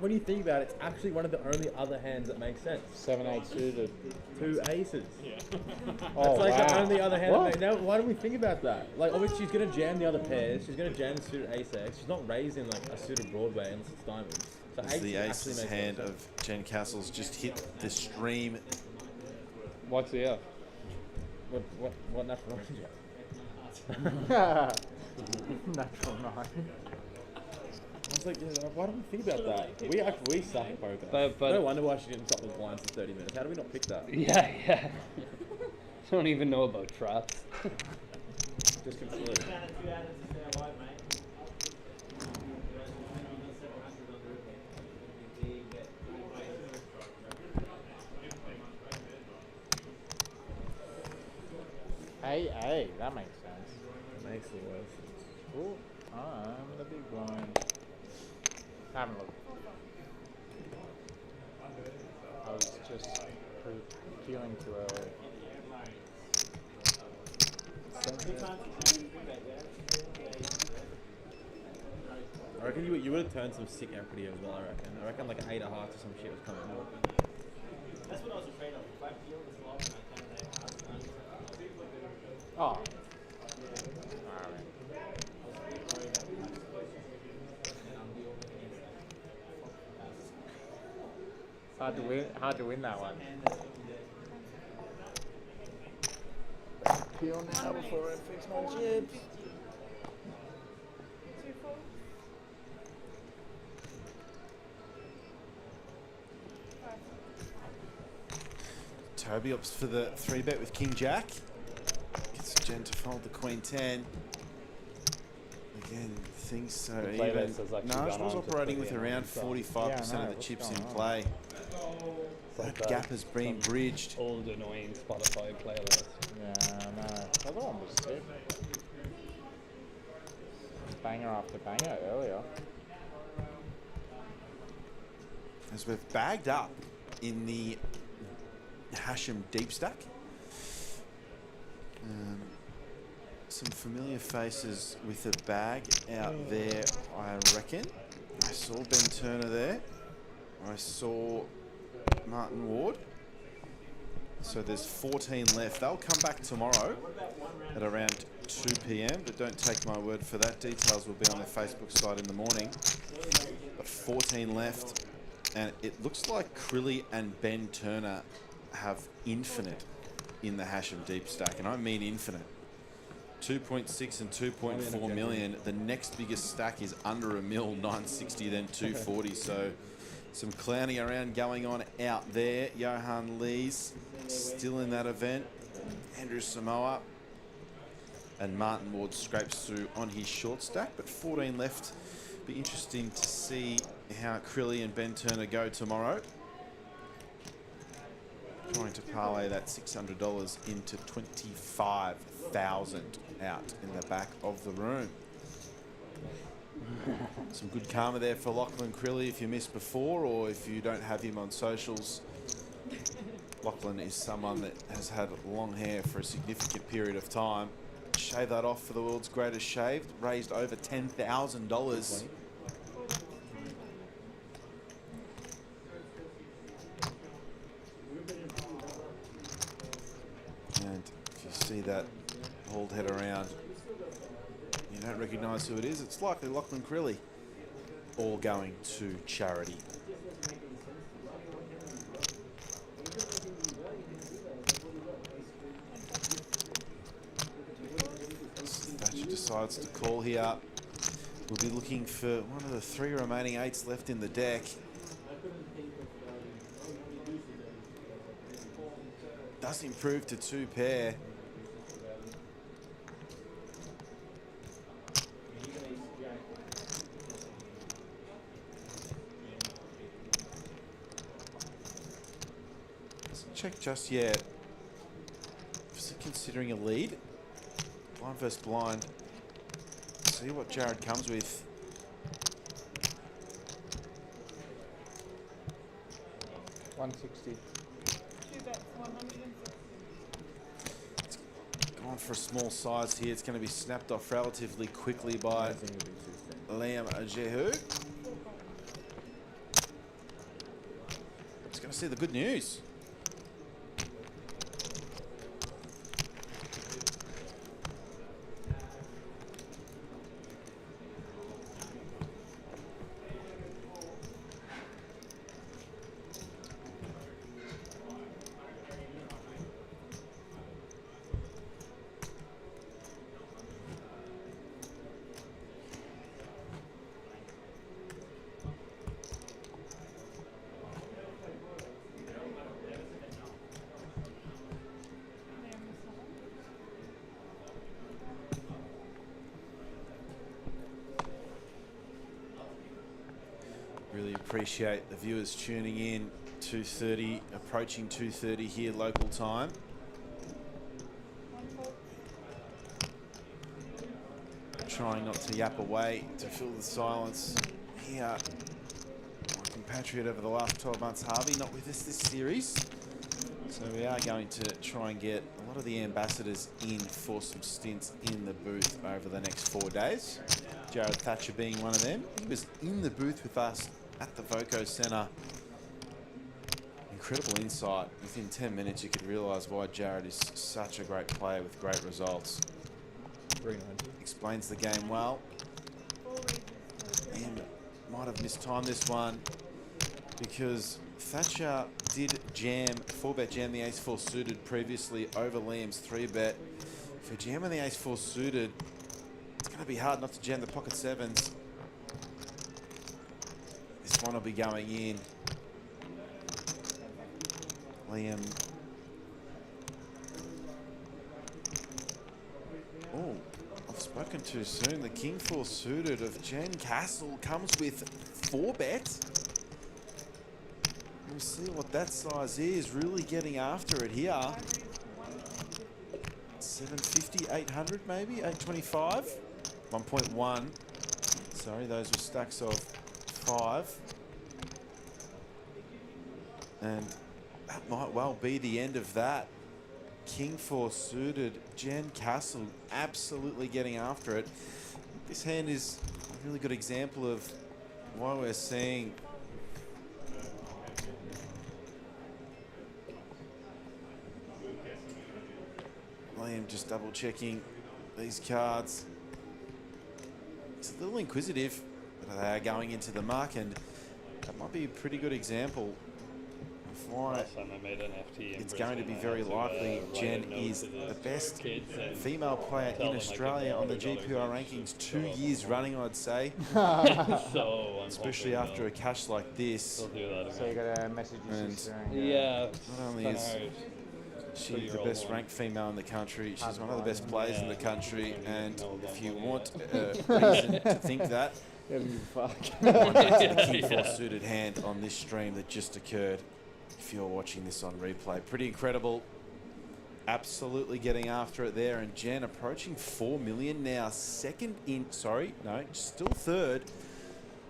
When you think about it, it's actually one of the only other hands that makes sense. 7-8 suited. 2 aces. Oh, It's like wow. the only other hand What? that makes now, why don't we think about that? Like, obviously, she's going to jam the other pairs. She's going to jam the suited ace X. She's not raising, like, a suited Broadway unless it's diamonds. So As the actually ace's makes hand sense. of Jen Castles just hit the stream. What's the F? What natural orange? Natural 9. I was like, yeah, why didn't we think about that? We suck at poker. But no wonder why she didn't stop with blinds for 30 minutes. How do we not pick that? yeah. Don't even know about traps. Just completely. Hey, that makes sense. Makes it worse. Ooh, I'm the big blind. I haven't looked. I was just peeling too early. I reckon you would have turned some sick equity as well, I reckon like an 8 of hearts or some shit was coming out. That's what I was afraid of. If I feel this long and I turn that house on. Oh. Hard to win that one. Peel now before I fix my chips. Toby opts for the 3-bet with King Jack. Gets Jen to fold the Queen 10. Again, things so even. National's operating with around 45% of the chips in play. That gap has been bridged. Old annoying Spotify playlist. Yeah, no. The other one was sick. Banger after banger earlier. As we've bagged up in the Hashem deep stack. Some familiar faces with a bag out there, I reckon. I saw Ben Turner there. I saw Martin Ward. So there's 14 left. They'll come back tomorrow at around 2 p.m, but don't take my word for that. Details will be on their Facebook site in the morning. But 14 left, and it looks like Crilly and Ben Turner have infinite in the Hashem deep stack, and I mean infinite. 2.6 and 2.4 million. The next biggest stack is under $1 million, 960, then 240. So some clowning around going on out there. Johan Lees still in that event. Andrew Samoa and Martin Ward scrapes through on his short stack, but 14 left. Be interesting to see how Crilly and Ben Turner go tomorrow. Trying to parlay that $600 into 25,000 out in the back of the room. Some good karma there for Lachlan Crilly if you missed before, or if you don't have him on socials. Lachlan is someone that has had long hair for a significant period of time. Shave that off for the world's greatest shave. Raised over $10,000. And if you see that bald head around, you don't recognise who it is. It's likely Lachlan Crilly. All going to charity. Thatcher decides to call here. We'll be looking for one of the 3 remaining 8s left in the deck. Does improve to 2 pair. Doesn't check just yet. Is he considering a lead? Blind versus blind. See what Jared comes with. $160. Gone for a small size here. It's going to be snapped off relatively quickly by Liam Jehu. Just going to see the good news. Really appreciate the viewers tuning in. 2:30, approaching 2:30 here local time. Trying not to yap away to fill the silence here. My compatriot over the last 12 months, Harvey, not with us this series. So we are going to try and get a lot of the ambassadors in for some stints in the booth over the next 4 days. Jared Thatcher being one of them. He was in the booth with us at the Voco Centre. Incredible insight. Within 10 minutes you could realise why Jared is such a great player with great results. Explains the game well. And might have mistimed this one because Thatcher did jam, 4-bet jam the ace-4 suited previously over Liam's 3-bet. If you're jamming the ace-4 suited, it's going to be hard not to jam the pocket sevens. This one will be going in. Liam. Oh, I've spoken too soon. The King 4 suited of Jen Castle comes with 4-bet. We'll see what that size is. Really getting after it here. 750, 800 maybe, 825. 1.1. Sorry, those were stacks of 5. And that might well be the end of that. King 4 suited, Jen Castle absolutely getting after it. This hand is a really good example of why we're seeing Liam just double checking these cards. He's a little inquisitive, but they are going into the muck, and that might be a pretty good example of why Last time I made an FT in it's going to be Brisbane, very likely write a Jen note is to the best kids and female player tell in them I could Australia on the $100 GPR each rankings to 2 show up years on running, I'd say. So I'm Especially hoping after a cash like this. they'll do that So you again. got a message And sister. Yeah, Not only kinda is hard. she the 3-year-old best one. ranked female in the country, she's one of the best players in the country, and if you want a Yeah. reason to think that, Fuck. one gets the King 4 Yeah. suited hand on this stream that just occurred. If you're watching this on replay, pretty incredible. Absolutely getting after it there, and Jen approaching 4 million now. Second in, sorry, no, still third,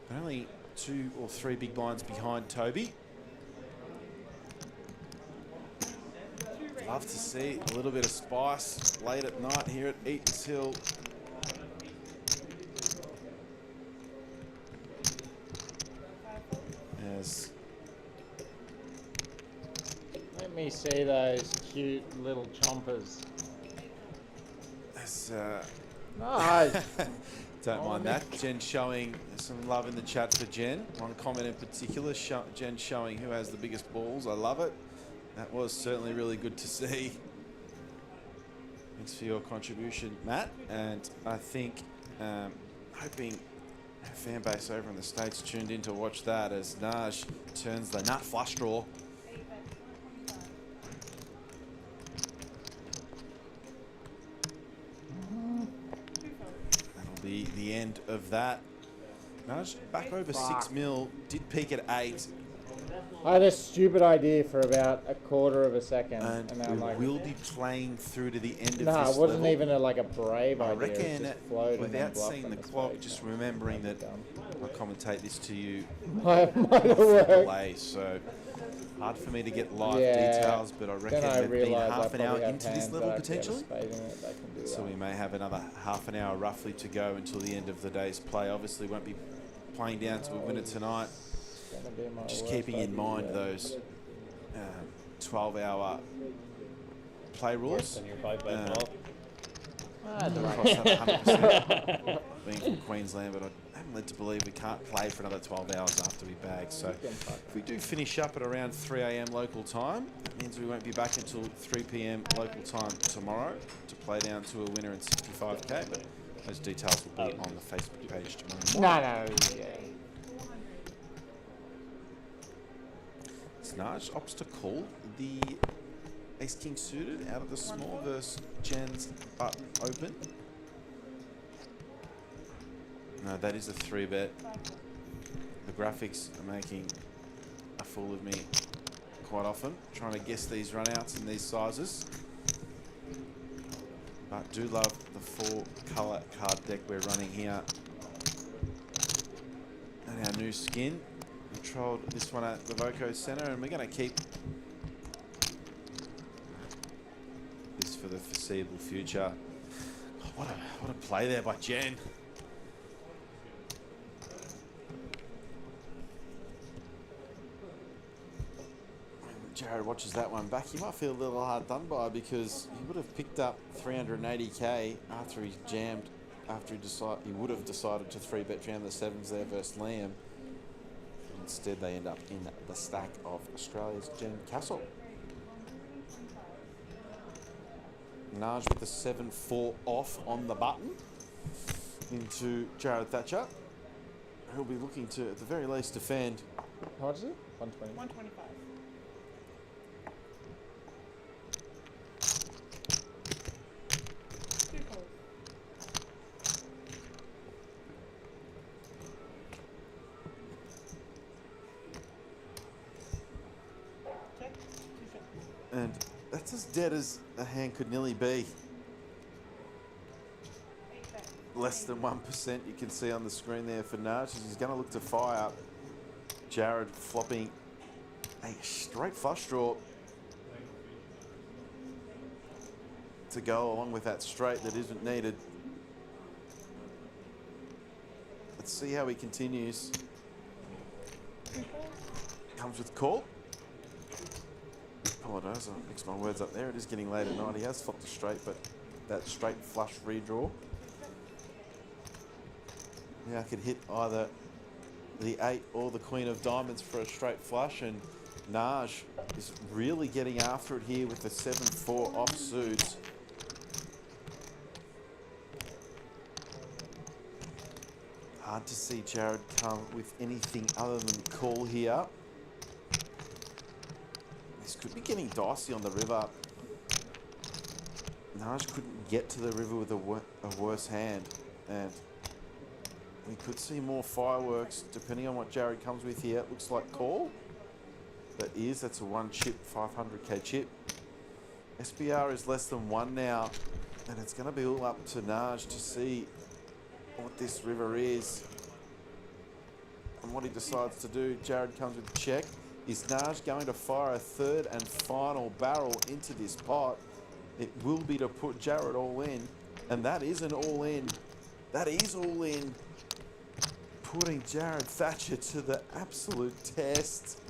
but only 2 or 3 big blinds behind Toby. Love to see a little bit of spice late at night here at Eatons Hill. As Let me see those cute little chompers. Nice. Don't mind that. Jen showing some love in the chat for Jen. One comment in particular, Jen showing who has the biggest balls. I love it. That was certainly really good to see. Thanks for your contribution, Matt. And I think, hoping our fan base over in the States tuned in to watch that as Naj turns the nut flush draw. That'll be the end of that. Naj back over 6 mil, did peak at 8. I had a stupid idea for about a quarter of a second, And then I'm like, we'll be playing through to the end of no, this it wasn't level. even like a brave I idea. It reckon, just flowed and then without bluffed seeing on the this clock, page. just No, remembering that dumb. I'll commentate this to you Might have off the worked. delay, so hard for me to get live Yeah. details, but I reckon Then I we've been realised half an hour probably have into this hands level that actually have a potentially. spade in it that can do So that. we may have another half an hour roughly to go until the end of the day's play. Obviously won't be playing down to a winner tonight. It's gonna be my Just worst keeping in idea. mind those 12-hour play Worse rules. than your 5-bet Uh, ball. Ah, the Cross that 100%. Being from Queensland, but I'm led to believe we can't play for another 12 hours after we bag. So if we do finish up at around 3 a.m. local time, that means we won't be back until 3 p.m. local time tomorrow to play down to a winner in 65k. But those details will be on the Facebook page tomorrow morning. No, yeah. Snarge opts to call the Ace King suited out of the small versus Jen's button open. No, that is a 3-bet. The graphics are making a fool of me quite often, trying to guess these runouts and these sizes. But do love the 4-colour card deck we're running here. And our new skin. We trialled this one at the Voco Centre, and we're going to keep this for the foreseeable future. Oh, what a play there by Jen. Jared watches that one back, he might feel a little hard done by because he would have picked up 380k after he jammed, after he would have decided to 3-bet jam the 7s there versus Liam. Instead, they end up in the stack of Australia's Jen Castle. Naj with the 7-4 off on the button into Jared Thatcher, who'll be looking to, at the very least, defend. How much is it? 120. 125. Two calls. Check. 2 seconds. And that's as dead as a hand could nearly be. Less than 1% you can see on the screen there for Naj. He's going to look to fire. Jared flopping a straight flush draw to go along with that straight that isn't needed. Let's see how he continues. Comes with call. Apologise, I mixed my words up there. It is getting late at night. He has flopped a straight, but that straight flush redraw. Now I could hit either the 8 or the Queen of Diamonds for a straight flush, and Naj is really getting after it here with the 7-4 offsuit. Hard to see Jared come with anything other than call here. This could be getting dicey on the river. Naj couldn't get to the river with a worse hand, and we could see more fireworks depending on what Jared comes with here. It looks like call. That's a 1-chip, 500k chip. SBR is less than 1 now, and it's going to be all up to Naj to see what this river is and what he decides to do. Jared comes with a check. Is Naj going to fire a 3rd and final barrel into this pot? It will be to put Jared all in, and that is an all in. That is all in. Putting Jared Thatcher to the absolute test.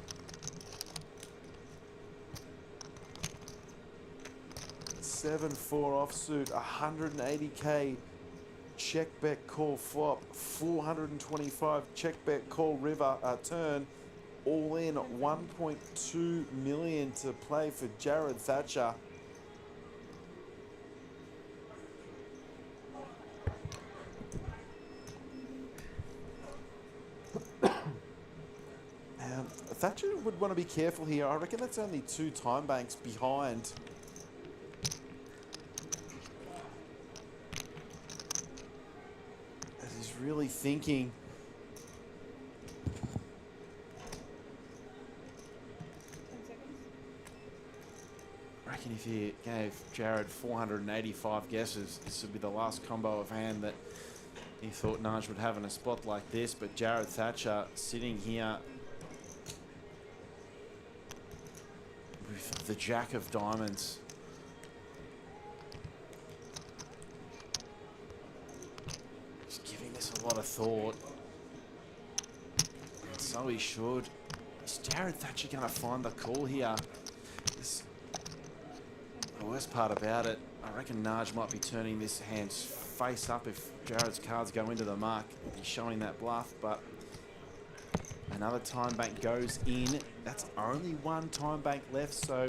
$7-4 offsuit, 180k check bet call flop, 425 check bet call river turn, all in 1.2 million to play for Jared Thatcher. Thatcher would want to be careful here. I reckon that's only 2 time banks behind. As he's really thinking. I reckon if you gave Jared 485 guesses, this would be the last combo of hand that he thought Naj would have in a spot like this. But Jared Thatcher sitting here with the Jack of Diamonds. Just giving this a lot of thought. And so he should. Is Jared Thatcher going to find the call here? The worst part about it, I reckon Naj might be turning this hand face up if Jared's cards go into the mark. He'll be showing that bluff, but another time bank goes in. That's only 1 time bank left, so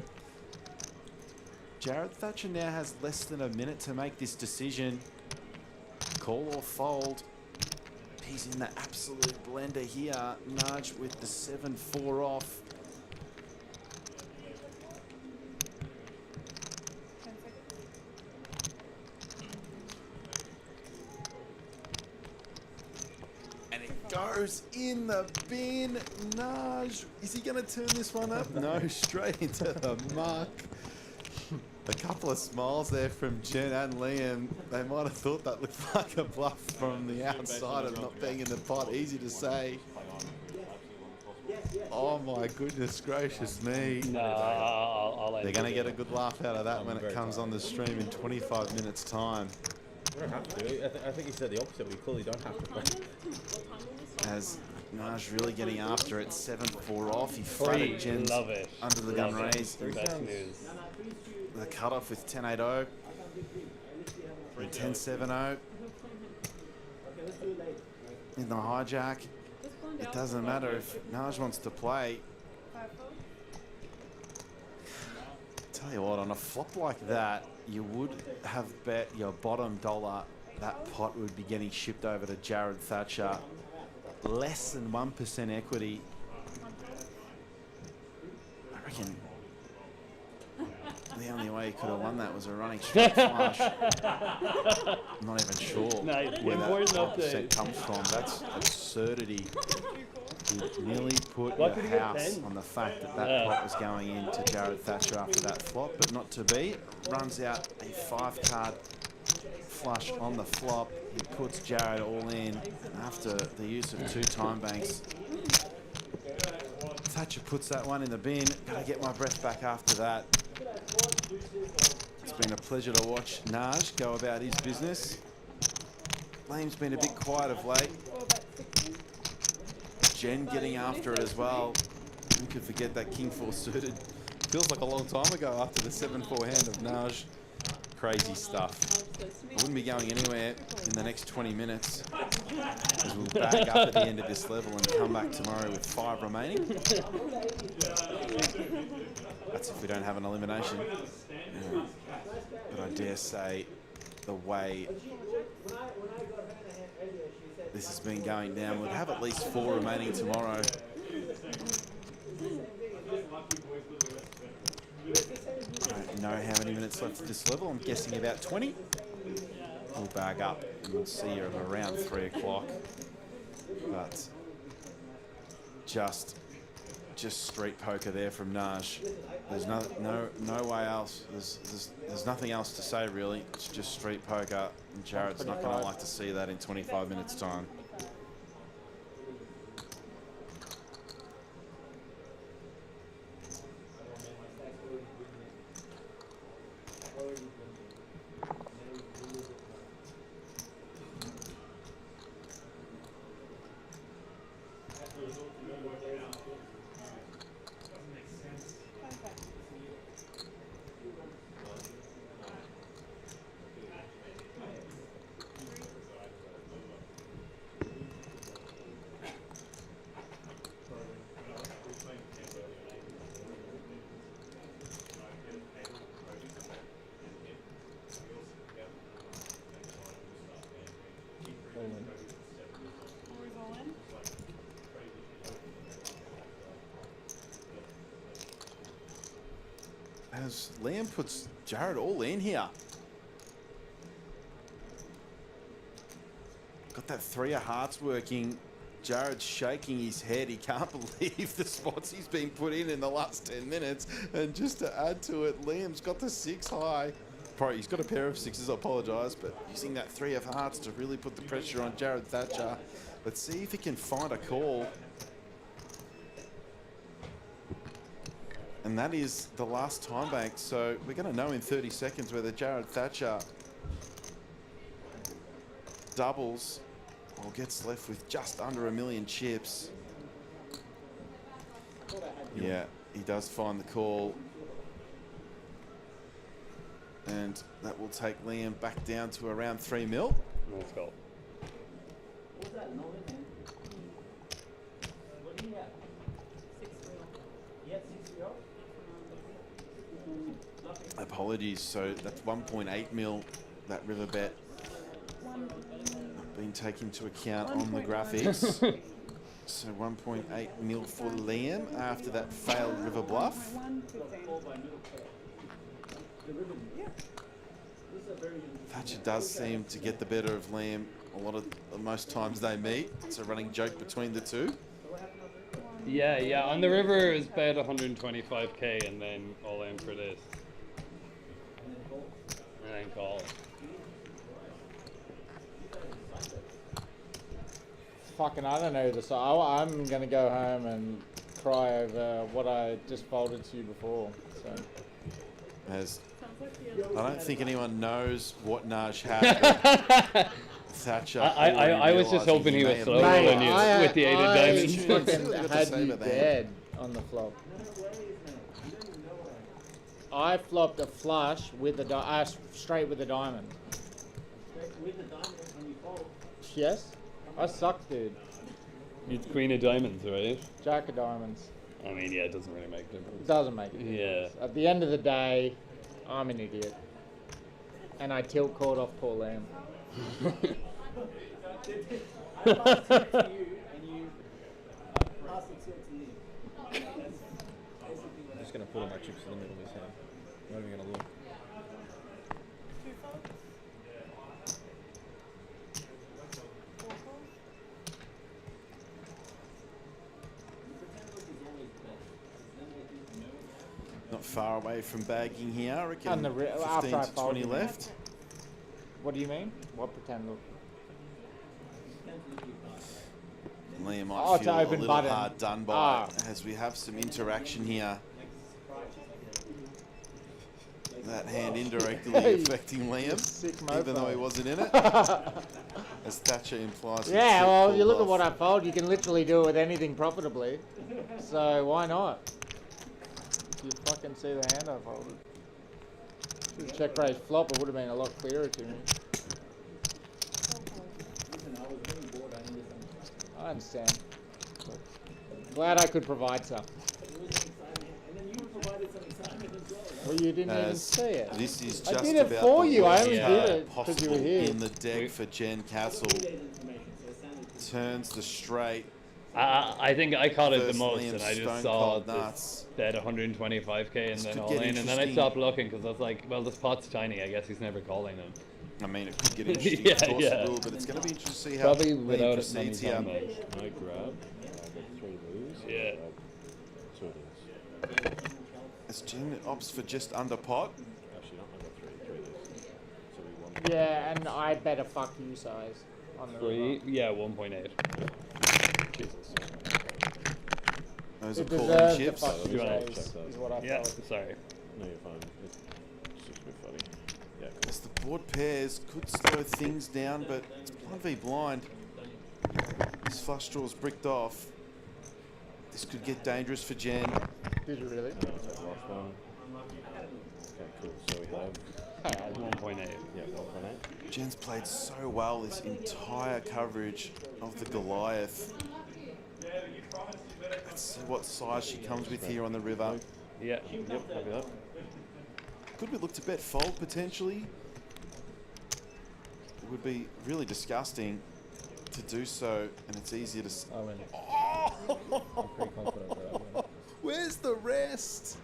Jared Thatcher now has less than a minute to make this decision. Call or fold. He's in the absolute blender here. Naj with the 7-4 off. It goes in the bin. Naj, is he going to turn this one up? No, straight into the muck. A couple of smiles there from Jen and Liam. They might have thought that looked like a bluff from the outside of not being in the pot. Easy to say. Oh my goodness gracious me. No, they're going to get a good laugh out of that when it comes on the stream in 25 minutes time. We don't have to. I think he said the opposite. We clearly don't have to play. As Naj really getting after it, 7-4 off. He flattered Jen's under the gun raise. With a cut-off with 10-8-0 and 10-7-0 in the hijack. It doesn't matter if Naj wants to play. Tell you what, on a flop like that, you would have bet your bottom dollar that pot would be getting shipped over to Jared Thatcher. Less than 1% equity. I reckon the only way he could have won that was a running straight flush. I'm not even sure where that 5% comes from. That's absurdity. You nearly put your house on the fact that that pot was going into Jared Thatcher after that flop, but not to be. Runs out a 5-card flush on the flop. He puts Jared all in after the use of 2 time banks. Thatcher puts that one in the bin. Gotta get my breath back after that. It's been a pleasure to watch Naj go about his business. Liam's been a bit quiet of late. Jen getting after it as well. Who could forget that King 4 suited? Feels like a long time ago after the 7-4 hand of Naj. Crazy stuff. I wouldn't be going anywhere in the next 20 minutes because we'll back up at the end of this level and come back tomorrow with 5 remaining. That's if we don't have an elimination. But I dare say the way this has been going down, we'll have at least 4 remaining tomorrow. I don't know how many minutes left at this level. I'm guessing about 20. We'll bag up and we'll see you around 3 o'clock. But just street poker there from Naj. There's no way else. There's nothing else to say really. It's just street poker, and Jared's not going to like to see that in 25 minutes time. As Liam puts Jared all in here. Got that 3 of hearts working. Jared's shaking his head. He can't believe the spots he's been put in the last 10 minutes. And just to add to it, Liam's got the 6 high. Probably he's got a pair of 6s, I apologise, but using that 3 of hearts to really put the pressure on Jared Thatcher. Let's see if he can find a call. And that is the last time bank, so we're going to know in 30 seconds whether Jared Thatcher doubles or gets left with just under 1 million chips. Yeah, he does find the call. And that will take Liam back down to around 3 mil. Let's go. Apologies, so that's 1.8 mil, that river bet. Been taken into account on the graphics. So 1.8 mil for Liam after that failed river bluff. Thatcher does seem to get the better of Liam most times they meet. It's a running joke between the two. Yeah. On the river, it was bet 125k, and then all in for this, and then call. Fucking, I don't know this. I'm gonna go home and cry over what I just folded to you before. So. I don't think anyone knows what Naj had. Thatcher. I was just hoping he was slower than you with the 8 of diamonds. I had you dead on the flop. I flopped a flush with a straight with a diamond. With the diamond when you fold. Yes, I suck, dude. It's queen of diamonds, right? Jack of diamonds. I mean, yeah, it doesn't really make a difference. It doesn't make a difference. Yeah. At the end of the day, I'm an idiot. And I tilt called off Paul Lamb. I passed it to you, and you passed it to me. I'm just going to put all my chips in the middle of this hand. I'm not even going to look. Not far away from bagging here. I reckon And 15 to 20 fold, left. What do you mean? What pretend look? Liam Oh, might to feel a open little button. hard done by Ah. as we have some interaction here. That hand indirectly affecting Liam, Sick even though mofo. he wasn't in it. As Thatcher implies. Yeah, well, you look at what I fold, you can literally do it with anything profitably. So why not? You fucking see the hand I folded. Should have check raise flop, it would have been a lot clearer to me. I understand. Glad I could provide some. Well, you didn't even see it. This is I just did it about for the you. I worst only card did it because you were possible here. in the deck for Jen Castle. Turns the straight. I think I caught it the First most, Liam and I just stone saw cold nuts. that 125k and then could all get in, and then I interesting. stopped looking because I was like, well, this pot's tiny. I guess he's never calling him. I mean, it could get interesting, Yeah, of course yeah. it will, but it's going to be interesting to see how Probably Liam without it proceeds many here. times. I grab, I got 3 moves. Yeah. So it is. As Jen opts for just under pot. Actually, not. I got 3 this. So we won. Yeah, and I bet a fuck you size on the river. 3, yeah, 1.8. Jesus. Those are It calling deserves the chips. fuck you You wanna size, check that? is what I Yeah, felt. sorry. No, you're fine. It's just a bit funny. Yeah, cool. As the board pairs could slow things down, but it's blind v blind. This flush draw's bricked off. This could get dangerous for Jen. Did you really? Take the last one. Okay, cool. So we have 1.8. yeah, 1.8. Jen's played so well this entire coverage of the Goliath. Let's see what size she comes with here on the river. Yeah. Yep, copy that. Could we look to bet fold potentially? It would be really disgusting to do so, and it's easier to. I win. Oh! I'm pretty confident that I win. Where's the rest?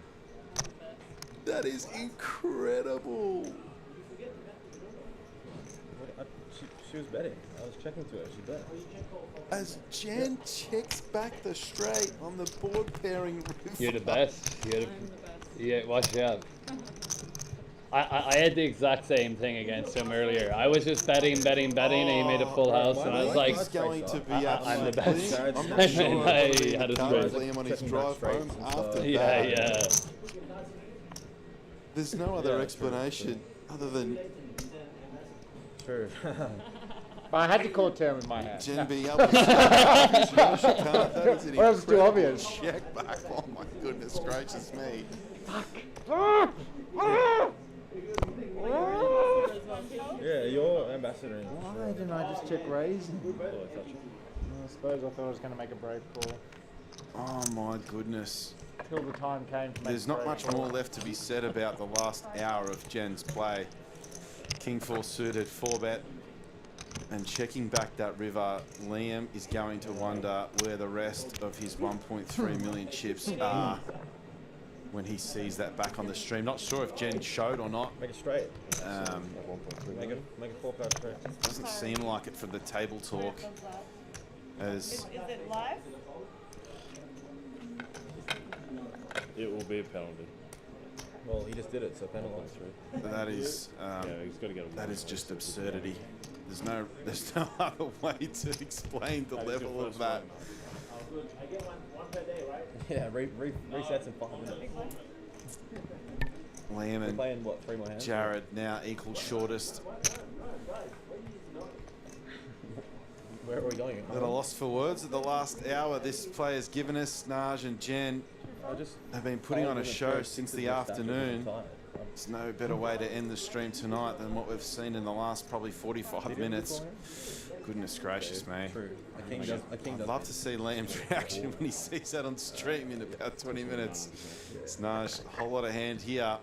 That is incredible. She was betting. I was checking to her. She bet. As Jen checks back the straight on the board pairing river. You're the best. You're the, I'm the best. yeah, what you have? I had the exact same thing against him earlier. I was just betting, and he made a full house, and I was like, he's going to be I'm the absolutely. best. I'm And not then sure I if had a can't straight. play him on his Checking drive back home straights and after stuff. yeah, that. yeah. There's no other Yeah, explanation other than True. But I had to call term with my hand. Jen being able to. No, she can't. That is an Or else it's too incredible obvious. check back. Oh my goodness gracious me. Yeah, you're ambassador in. Why didn't I just check raising? Oh, I touch it. I suppose I thought I was going to make a brave call. Oh my goodness. Till the time came to make There's a not brave much call. more left to be said about the last hour of Jen's play. King 4 suited, 4-bet, and checking back that river. Liam is going to wonder where the rest of his 1.3 million chips are. when he sees that back on the stream. Not sure if Jen showed or not. Make it straight. Make it 4-card straight. Doesn't seem like it from the table talk. As Is it live? It will be a penalty. Well, he just did it, so penalise. that is He's got to get a that is just absurdity. There's no other way to explain the level of that. I get one per day, right? Yeah, resets in 5 minutes. Liam We're and playing, what, 3 more hands? Jared now equal shortest. Where are we going? At a loss for words at the last hour. This player's given us, Naj and Jen have been putting on a show since the afternoon. There's no better way to end the stream tonight than what we've seen in the last probably 45 minutes. Goodness gracious me. I'd love to see Liam's reaction when he sees that on stream in about 20 minutes. It's Naj, a whole lot of hand here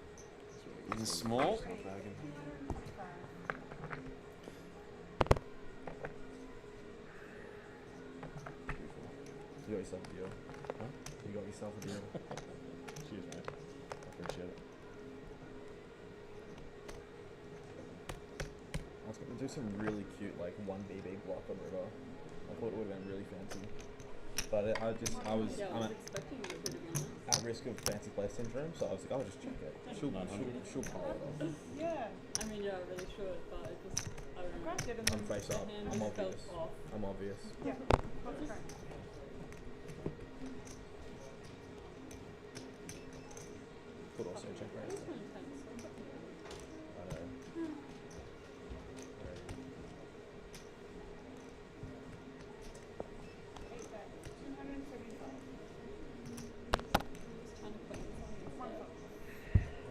in the small. You got yourself a deal. Huh? You got yourself a deal. Cheers, mate. I appreciate it. I was going to do some really cute, like, 1BB block on River. I thought it would have been really fancy. But I'm Expecting you to, be honest. at risk of fancy play syndrome, so I was like, I'll just check it. She'll pile it off. Yeah. I mean, yeah, I really should, but it just, I don't know. I'm face up. The hand I'm just felt obvious. off. I'm obvious. Yeah. Could also check raise. I know.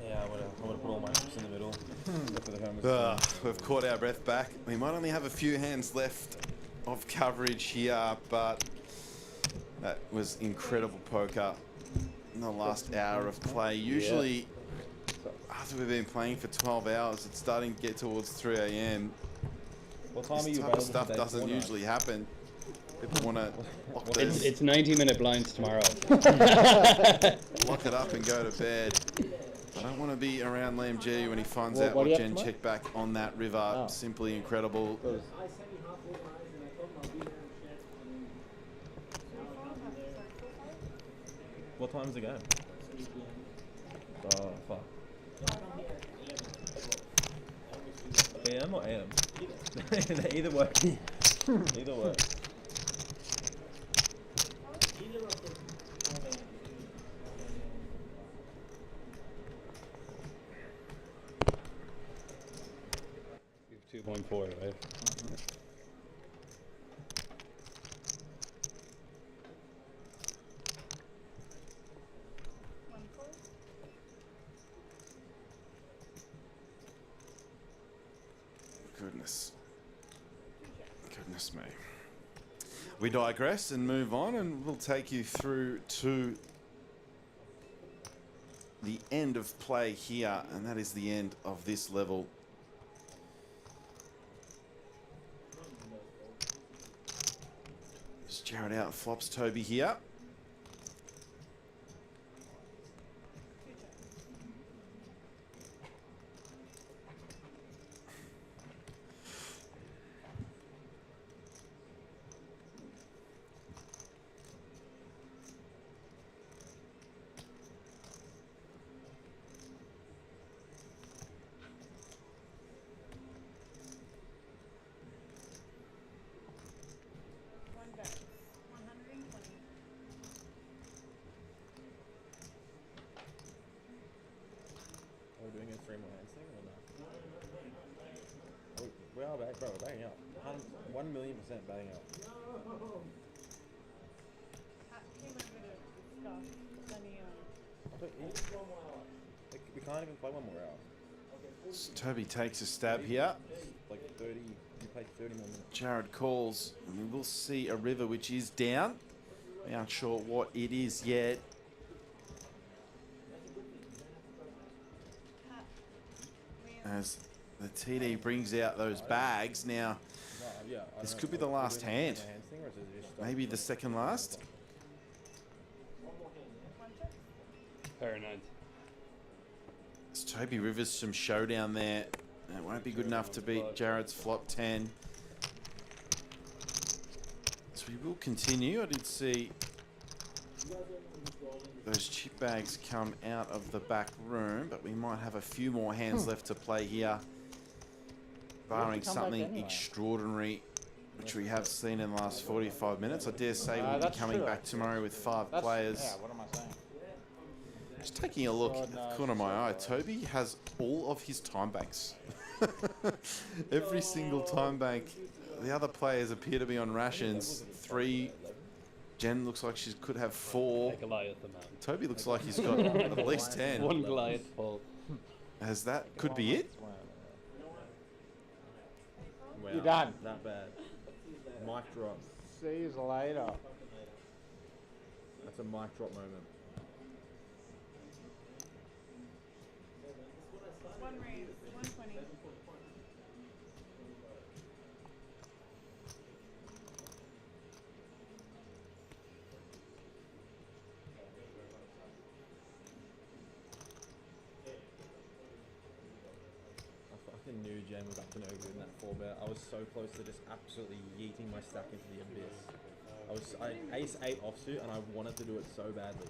Yeah, I would have put all my chips in the middle. For the home We've caught our breath back. We might only have a few hands left of coverage here, but that was incredible poker in the last hour of play. Usually, after we've been playing for 12 hours, it's starting to get towards 3 a.m. What time This are you type of stuff doesn't usually happen. People want to lock It's 90-minute blinds tomorrow. lock it up and go to bed. I don't want to be around Liam G when he finds out what what do you have Jen tomorrow? checked back on that river. Oh. Simply incredible. I sent you half organized and I told him I'll be there and shit. What time's the game? Oh, fuck. PM or AM? Either way. Either way. Either of them. 2.4, right? Goodness me. We digress and move on, and we'll take you through to the end of play here, and that is the end of this level. There's Jared out, flops Toby here. Doing a 3 more hands thing or not? We are back, bro. We're banging up. 1,000,000% banging up. We can't even play 1 more hour. So Toby takes a stab here. Like 30. You played 30 more minutes. Jared calls, and we will see a river which is down. We aren't sure what it is yet. As the TD brings out those bags. Now, this could be the last hand. Maybe the second last. Pair of nines. It's Toby Rivers some showdown there. It won't be good enough to beat Jared's flop 10. So we will continue. I did see those chip bags come out of the back room, but we might have a few more hands left to play here. Barring something extraordinary, which we have seen in the last 45 minutes. I dare say we'll be coming back tomorrow with 5 players. Yeah, what am I saying? Just taking a look at the corner of my eye, Toby has all of his time banks. Every single time bank. The other players appear to be on rations. 3. Jen looks like she could have 4. Goliath amount. Toby looks like he's got at least 10. 1 Goliath full. As that could be it. Wow, You're done. That bad. Mic drop. See you later. That's a mic drop moment. One raise, 120. I fucking knew Jen was up to no good in that 4-bet. I was so close to just absolutely yeeting my stack into the abyss. I ace 8 offsuit and I wanted to do it so badly.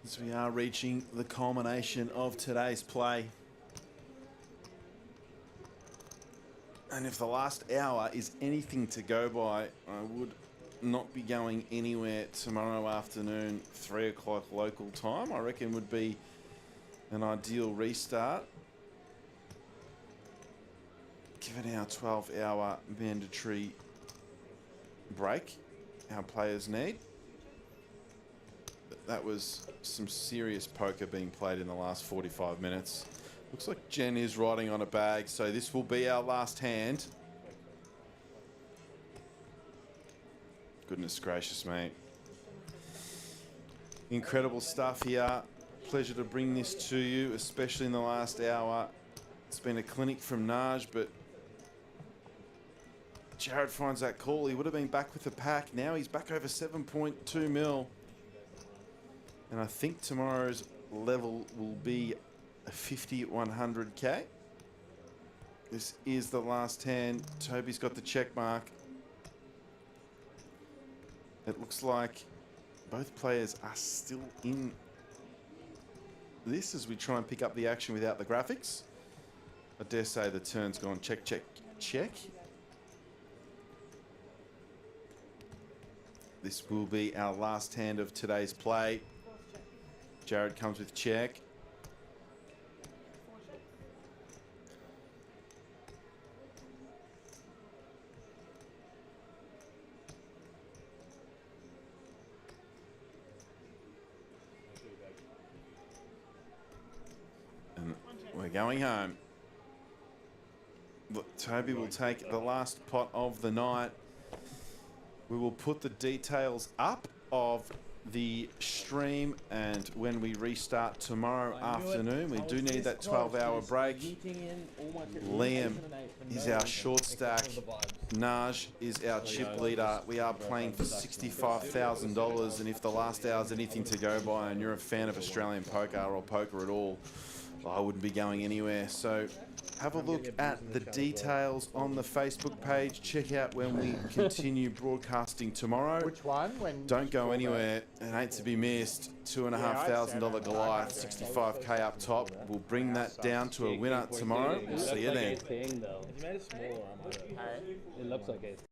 As we are reaching the culmination of today's play. And if the last hour is anything to go by, I would not be going anywhere tomorrow afternoon, 3 o'clock local time. I reckon would be an ideal restart. Given our 12-hour mandatory break our players need. That was some serious poker being played in the last 45 minutes. Looks like Jen is riding on a bag, so this will be our last hand. Goodness gracious, mate. Incredible stuff here. Pleasure to bring this to you, especially in the last hour. It's been a clinic from Naj, but Jared finds that call. He would have been back with the pack. Now he's back over 7.2 mil. And I think tomorrow's level will be a 50 100k. This is the last hand. Toby's got the check mark. It looks like both players are still in this as we try and pick up the action without the graphics. I dare say the turn's gone check, check, check. This will be our last hand of today's play. Jared comes with check. And we're going home. Look, Toby will take the last pot of the night. We will put the details up of the stream, and when we restart tomorrow afternoon, we do need that 12-hour break. Liam is our short stack. Naj is our chip leader. We are playing for $65,000, and if the last hour is anything to go by and you're a fan of Australian poker or poker at all, I wouldn't be going anywhere. So have a look at the details on the Facebook page. Check out when we continue broadcasting tomorrow. Which one? When Don't go anywhere. It ain't to be missed. $2,500 Goliath, 65k up top. We'll bring that down to a winner tomorrow. We'll see you then. Though. If you made it smaller, I might have. It looks like it's